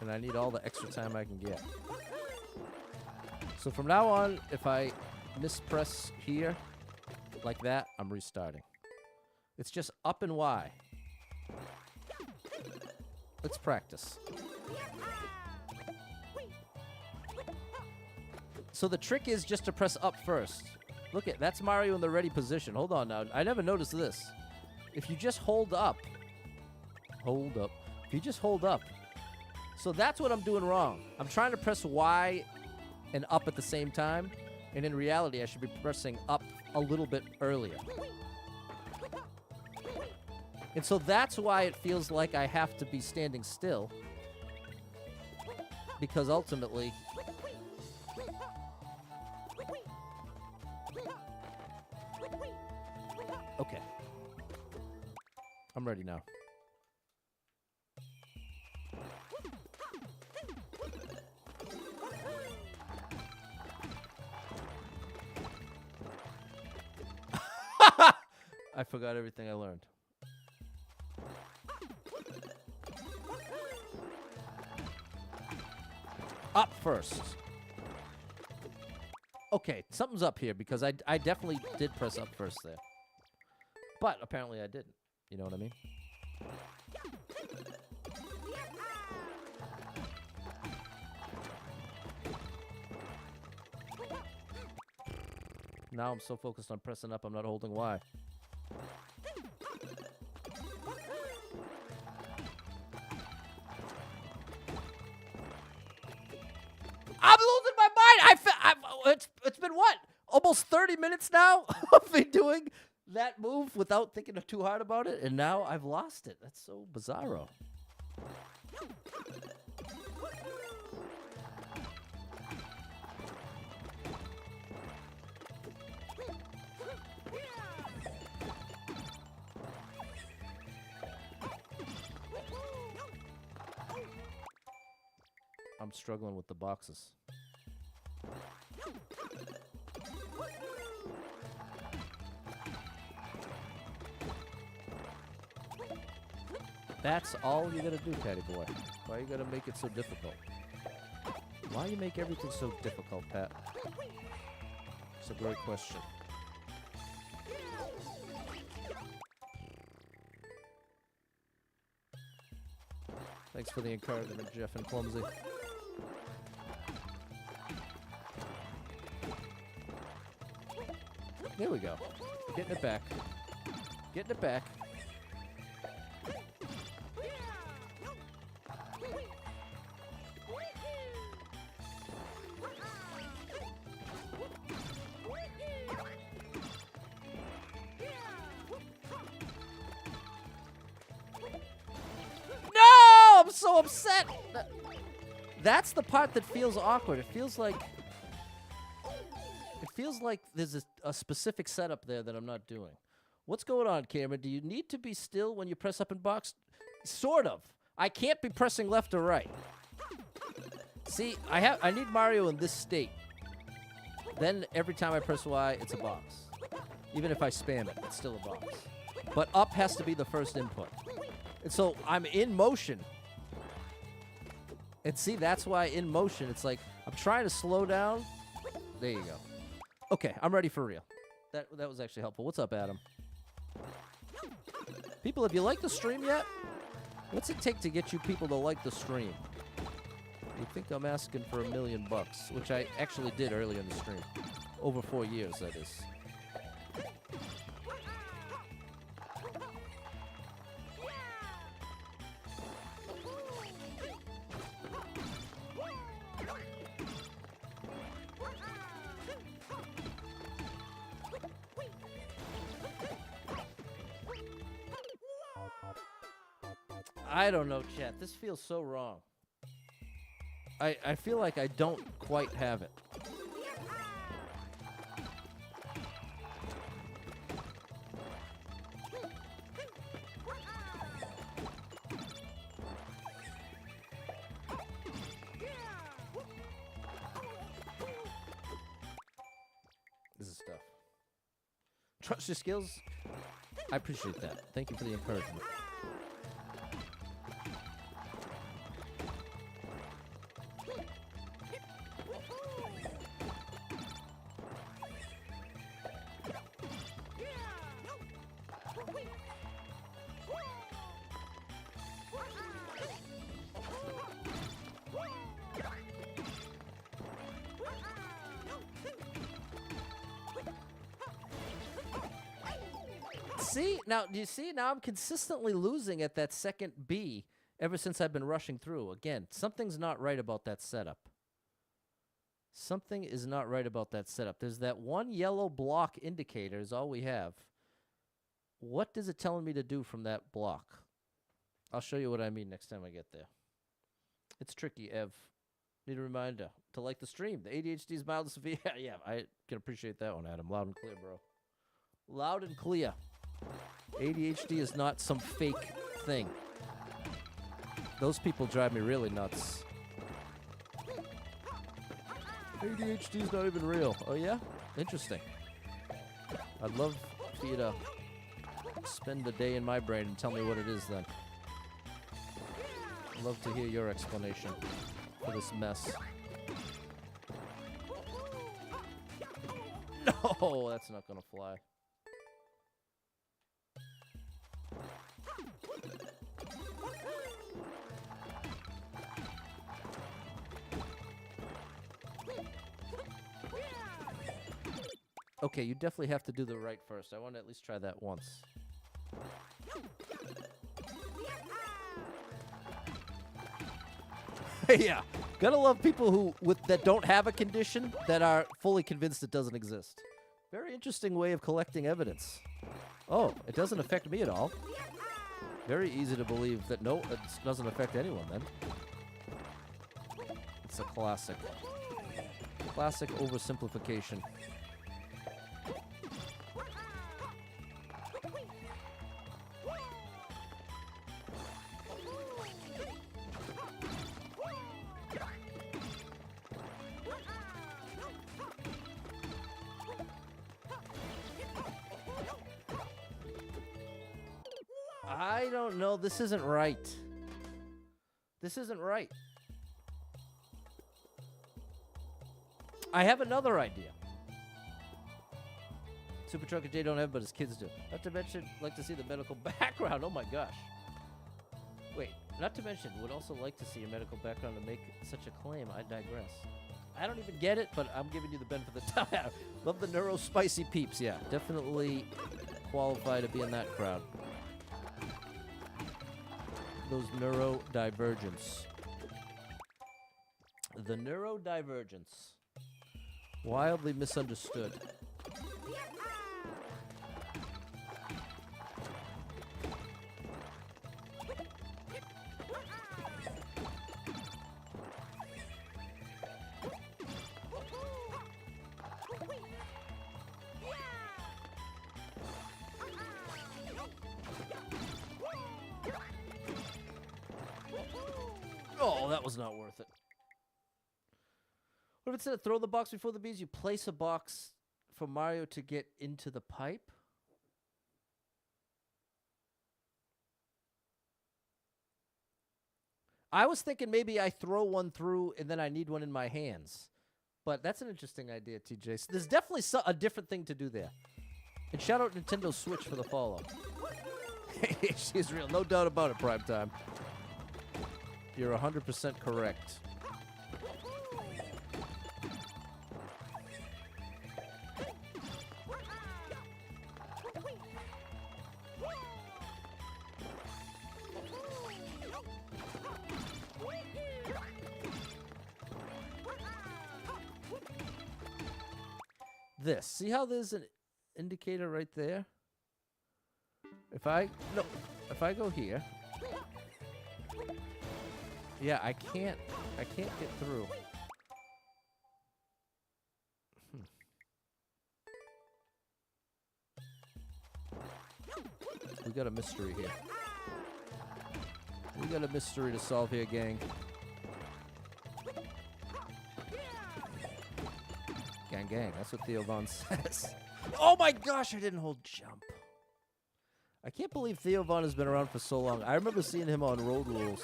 And I need all the extra time I can get. So from now on, if I mispress here, like that, I'm restarting. It's just up and Y. Let's practice. So the trick is just to press up first. Look at, that's Mario in the ready position. Hold on now. I never noticed this. If you just hold up. If you just hold up. So that's what I'm doing wrong. I'm trying to press Y and up at the same time. And in reality, I should be pressing up a little bit earlier. And so that's why it feels like I have to be standing still. Because ultimately... Okay. I'm ready now. I forgot everything I learned. Up first. Okay, something's up here because I definitely did press up first there. But apparently I didn't. You know what I mean? Now I'm so focused on pressing up, I'm not holding Y. I'm losing my mind. It's been what? Almost 30 minutes now of me doing that move without thinking too hard about it, and now I've lost it. That's so bizarro. I'm struggling with the boxes. That's all you gotta do, Patty boy. Why you gotta make it so difficult? Why you make everything so difficult, Pat? It's a great question. Thanks for the encouragement, Jeff and Clumsy. There we go. Getting it back. Getting it back. No! I'm so upset! That's the part that feels awkward. It feels like feels like there's a specific setup there that I'm not doing. What's going on, Cameron? Do you need to be still when you press up and box? Sort of. I can't be pressing left or right. See, I need Mario in this state. Then every time I press Y, it's a box. Even if I spam it, it's still a box. But up has to be the first input. And so I'm in motion. And see, that's why in motion, it's like I'm trying to slow down. There you go. Okay, I'm ready for real. That was actually helpful. What's up, Adam? People, have you liked the stream yet? What's it take to get you people to like the stream? You think I'm asking for $1 million, which I actually did earlier in the stream. Over 4 years, that is. I don't know, chat. This feels so wrong. I feel like I don't quite have it. This is stuff. Trust your skills. I appreciate that. Thank you for the encouragement. See? Now, do you see? Now I'm consistently losing at that second B ever since I've been rushing through. Again, something's not right about that setup. Something is not right about that setup. There's that one yellow block indicator is all we have. What is it telling me to do from that block? I'll show you what I mean next time I get there. It's tricky, Ev. Need a reminder to like the stream. The ADHD is mild and severe. Yeah, I can appreciate that one, Adam. Loud and clear, bro. Loud and clear. ADHD is not some fake thing. Those people drive me really nuts. ADHD is not even real. Oh, yeah? Interesting. I'd love for you to spend a day in my brain and tell me what it is then. I'd love to hear your explanation for this mess. No, that's not gonna fly. Okay, you definitely have to do the right first. I want to at least try that once. Yeah, gotta love people that don't have a condition that are fully convinced it doesn't exist. Very interesting way of collecting evidence. Oh, it doesn't affect me at all. Very easy to believe that no, it doesn't affect anyone then. It's a classic. Classic oversimplification. I don't know. This isn't right. This isn't right. I have another idea. Super Trucker J don't have, but his kids do. Not to mention, like to see the medical background. Oh my gosh. Wait, not to mention, would also like to see your medical background to make such a claim. I digress. I don't even get it, but I'm giving you the benefit of the doubt. Love the neuro spicy peeps. Yeah, definitely qualify to be in that crowd. Those neurodivergence. The neurodivergence. Wildly misunderstood. Oh, that was not worth it. What if it said throw the box before the bees? You place a box for Mario to get into the pipe? I was thinking maybe I throw one through and then I need one in my hands. But that's an interesting idea, TJ. So there's definitely a different thing to do there. And shout out Nintendo Switch for the follow. She's real. No doubt about it, Primetime. You're 100% correct. This. See how there's an indicator right there? If I go here. Yeah, I can't get through. We got a mystery here. We got a mystery to solve here, gang. Gang, gang. That's what Theo Von says. Oh my gosh, I didn't hold jump. I can't believe Theo Von has been around for so long. I remember seeing him on Road Rules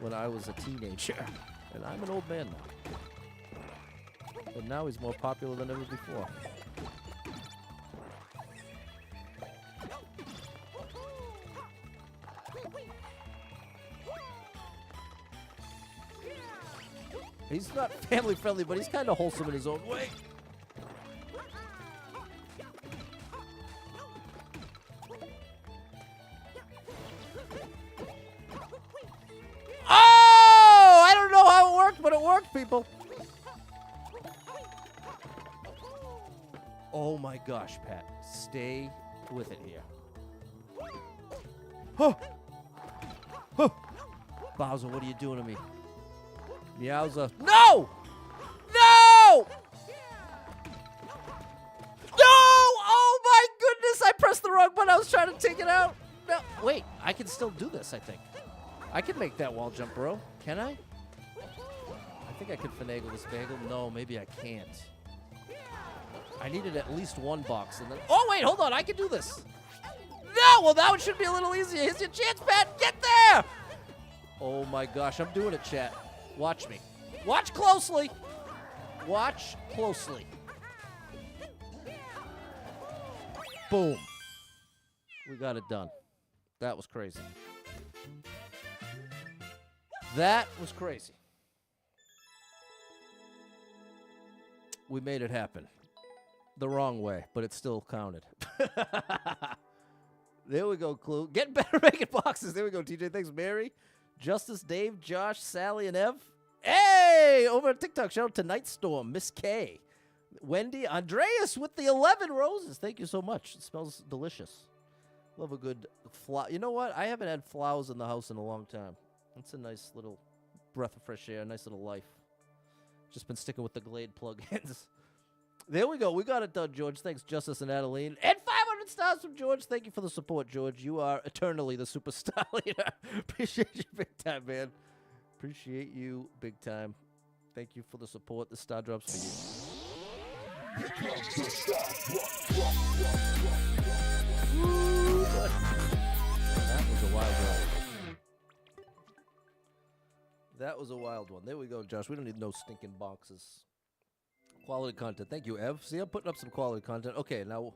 when I was a teenager. And I'm an old man now. But now he's more popular than ever before. He's not family friendly, but he's kind of wholesome in his own way. Oh! I don't know how it worked, but it worked, people. Oh my gosh, Pat. Stay with it here. Huh. Huh. Bowser, what are you doing to me? Meowza. No! No! No! Oh my goodness! I pressed the wrong button. I was trying to take it out. No. Wait, I can still do this, I think. I can make that wall jump, bro. Can I? I think I can finagle this bagel. No, maybe I can't. I needed at least one box. And then. Oh, wait, hold on. I can do this. No! Well, that one should be a little easier. Here's your chance, Pat. Get there! Oh my gosh. I'm doing it, chat. Watch me. Watch closely. Watch closely. Boom. We got it done. That was crazy. That was crazy. We made it happen. The wrong way, but it still counted. There we go, Clue. Getting better making boxes. There we go, TJ. Thanks, Mary. Justice, Dave, Josh, Sally, and Ev. Hey! Over at TikTok, shout out to Nightstorm, Miss K, Wendy, Andreas with the 11 roses. Thank you so much. It smells delicious. Love a good flower. You know what? I haven't had flowers in the house in a long time. It's a nice little breath of fresh air, nice little life. Just been sticking with the Glade plugins. There we go. We got it done, George. Thanks, Justice and Adeline. And 500 stars from George. Thank you for the support, George. You are eternally the superstar leader. Appreciate you big time, man. Appreciate you big time. Thank you for the support. The star drops for you. Woo, that was a wild one. That was a wild one. There we go, Josh. We don't need no stinking boxes. Quality content. Thank you, Ev. See, I'm putting up some quality content. Okay, now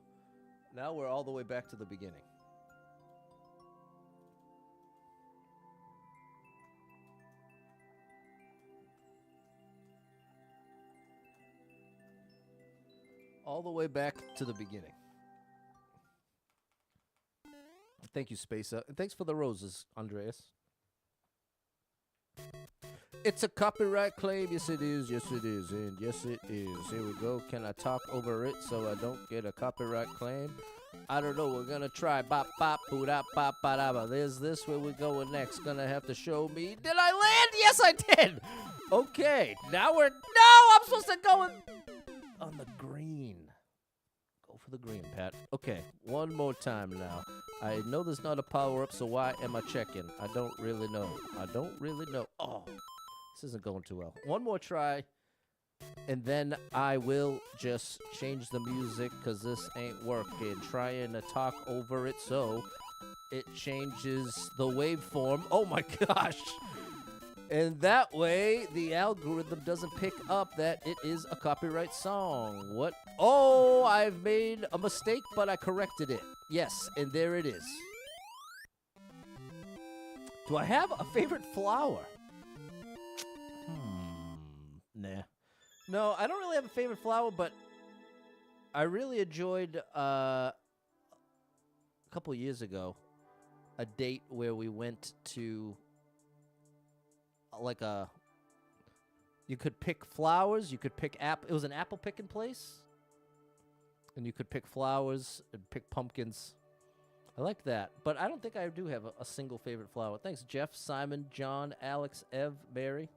we're all the way back to the beginning. All the way back to the beginning. Thank you, Space. And thanks for the roses, Andreas. It's a copyright claim. Yes, it is. Yes, it is. And yes, it is. Here we go. Can I talk over it so I don't get a copyright claim? I don't know. We're going to try. Bop, bop, boo, da, bop, ba, da, ba. There's this. Where we going next? Gonna have to show me. Did I land? Yes, I did. Okay. Now we're... No! I'm supposed to go on the green. Go for the green, Pat. Okay. One more time now. I know there's not a power-up, so why am I checking? I don't really know. I don't really know. Oh. This isn't going too well. One more try, and then I will just change the music because this ain't working. Trying to talk over it so it changes the waveform. Oh my gosh. And that way, the algorithm doesn't pick up that it is a copyright song. What? Oh, I've made a mistake, but I corrected it. Yes, and there it is. Do I have a favorite flower? Nah. No, I don't really have a favorite flower, but I really enjoyed, a couple years ago, a date where we went to, like you could pick flowers, you could pick it was an apple picking place, and you could pick flowers and pick pumpkins. I liked that, but I don't think I do have a single favorite flower. Thanks, Jeff, Simon, John, Alex, Ev, Mary.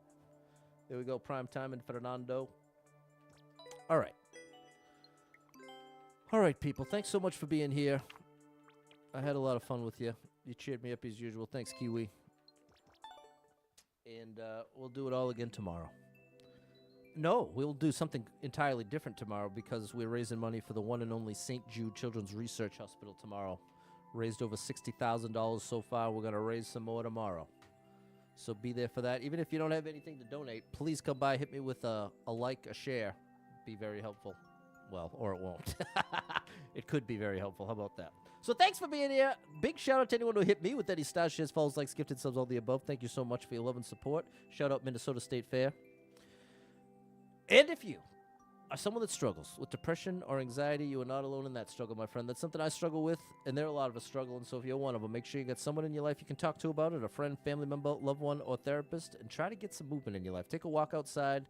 There we go, Prime Time and Fernando. All right. All right, people. Thanks so much for being here. I had a lot of fun with you. You cheered me up as usual. Thanks, Kiwi. And we'll do it all again tomorrow. No, we'll do something entirely different tomorrow because we're raising money for the one and only St. Jude Children's Research Hospital tomorrow. Raised over $60,000 so far. We're going to raise some more tomorrow. So be there for that. Even if you don't have anything to donate, please come by, hit me with a like, a share. Be very helpful. Well, or it won't. It could be very helpful. How about that? So thanks for being here. Big shout out to anyone who hit me with any stars, shares, follows, likes, gifted subs, all the above. Thank you so much for your love and support. Shout out Minnesota State Fair. And if you are someone that struggles with depression or anxiety, you are not alone in that struggle, my friend. That's something I struggle with, and there are a lot of us struggling. So if you're one of them, make sure you get someone in your life you can talk to about it, a friend, family member, loved one, or therapist, and try to get some movement in your life. Take a walk outside.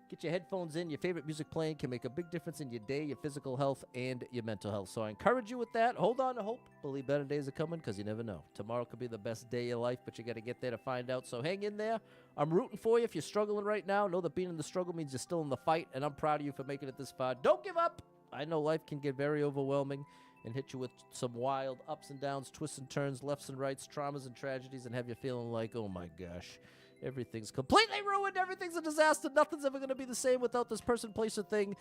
Get your headphones in. Your favorite music playing can make a big difference in your day, your physical health, and your mental health. So I encourage you with that. Hold on to hope. Believe better days are coming because you never know. Tomorrow could be the best day of your life, but you got to get there to find out. So hang in there. I'm rooting for you. If you're struggling right now, know that being in the struggle means you're still in the fight, and I'm proud of you for making it this far. Don't give up. I know life can get very overwhelming and hit you with some wild ups and downs, twists and turns, lefts and rights, traumas and tragedies, and have you feeling like, oh my gosh, everything's completely ruined. Everything's a disaster. Nothing's ever going to be the same without this person, place, or thing.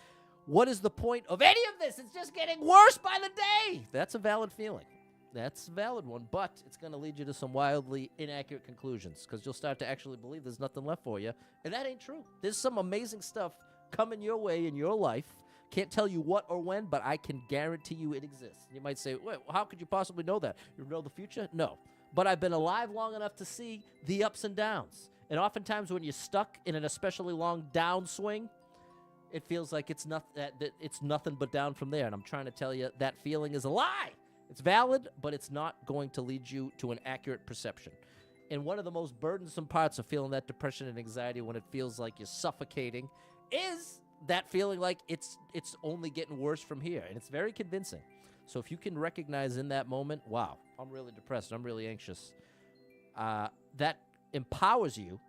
What is the point of any of this? It's just getting worse by the day. That's a valid feeling. That's a valid one, but it's going to lead you to some wildly inaccurate conclusions because you'll start to actually believe there's nothing left for you, and that ain't true. There's some amazing stuff coming your way in your life. Can't tell you what or when, but I can guarantee you it exists. You might say, wait, how could you possibly know that? You know the future? No. But I've been alive long enough to see the ups and downs. And oftentimes when you're stuck in an especially long downswing, it feels like it's nothing but down from there. And I'm trying to tell you that feeling is a lie. It's valid, but it's not going to lead you to an accurate perception. And one of the most burdensome parts of feeling that depression and anxiety when it feels like you're suffocating is that feeling like it's only getting worse from here. And it's very convincing. So if you can recognize in that moment, wow, I'm really depressed, I'm really anxious, that empowers you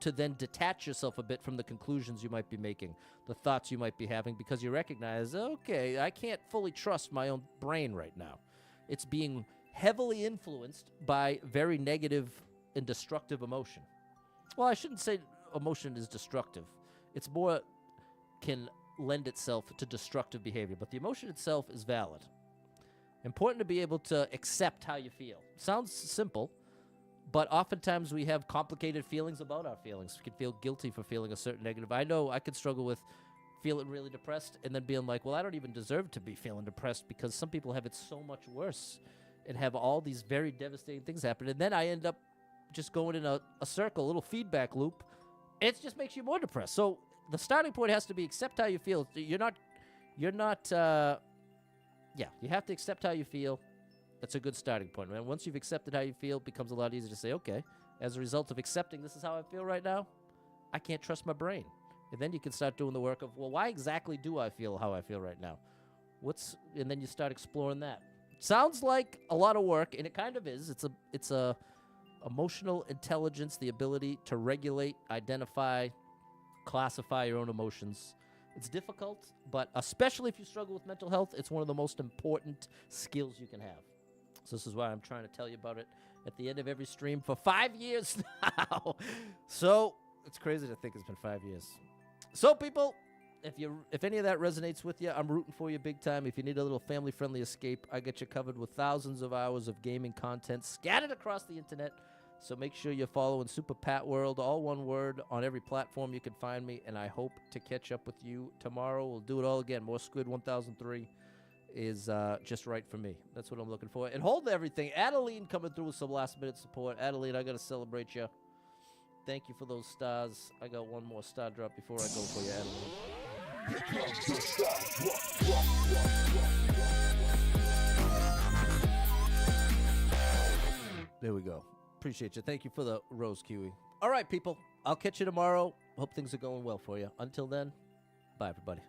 to then detach yourself a bit from the conclusions you might be making, the thoughts you might be having, because you recognize, okay, I can't fully trust my own brain right now. It's being heavily influenced by very negative and destructive emotion. Well, I shouldn't say emotion is destructive. It's more can lend itself to destructive behavior, but the emotion itself is valid. Important to be able to accept how you feel. Sounds simple, but oftentimes we have complicated feelings about our feelings. We can feel guilty for feeling a certain negative. I know I could struggle with feeling really depressed and then being like, well, I don't even deserve to be feeling depressed because some people have it so much worse and have all these very devastating things happen. And then I end up just going in a circle, a little feedback loop. It just makes you more depressed. So the starting point has to be accept how you feel. You have to accept how you feel. That's a good starting point, man. Once you've accepted how you feel, it becomes a lot easier to say, okay, as a result of accepting this is how I feel right now, I can't trust my brain. And then you can start doing the work of, well, why exactly do I feel how I feel right now? And then you start exploring that. Sounds like a lot of work, and it kind of is. It's a emotional intelligence, the ability to regulate, identify, classify your own emotions. It's difficult, but especially if you struggle with mental health, it's one of the most important skills you can have. So this is why I'm trying to tell you about it at the end of every stream for 5 years now. So It's crazy to think it's been 5 years. So, people, if any of that resonates with you, I'm rooting for you big time. If you need a little family-friendly escape, I got you covered with thousands of hours of gaming content scattered across the internet. So make sure you're following Super Pat World, all one word, on every platform you can find me. And I hope to catch up with you tomorrow. We'll do it all again. More Squid1003 is just right for me. That's what I'm looking for. And hold everything. Adeline coming through with some last-minute support. Adeline, I got to celebrate you. Thank you for those stars. I got one more star drop before I go for you, Adeline. There we go. Appreciate you. Thank you for the rose, Kiwi. All right, people. I'll catch you tomorrow. Hope things are going well for you. Until then, bye, everybody.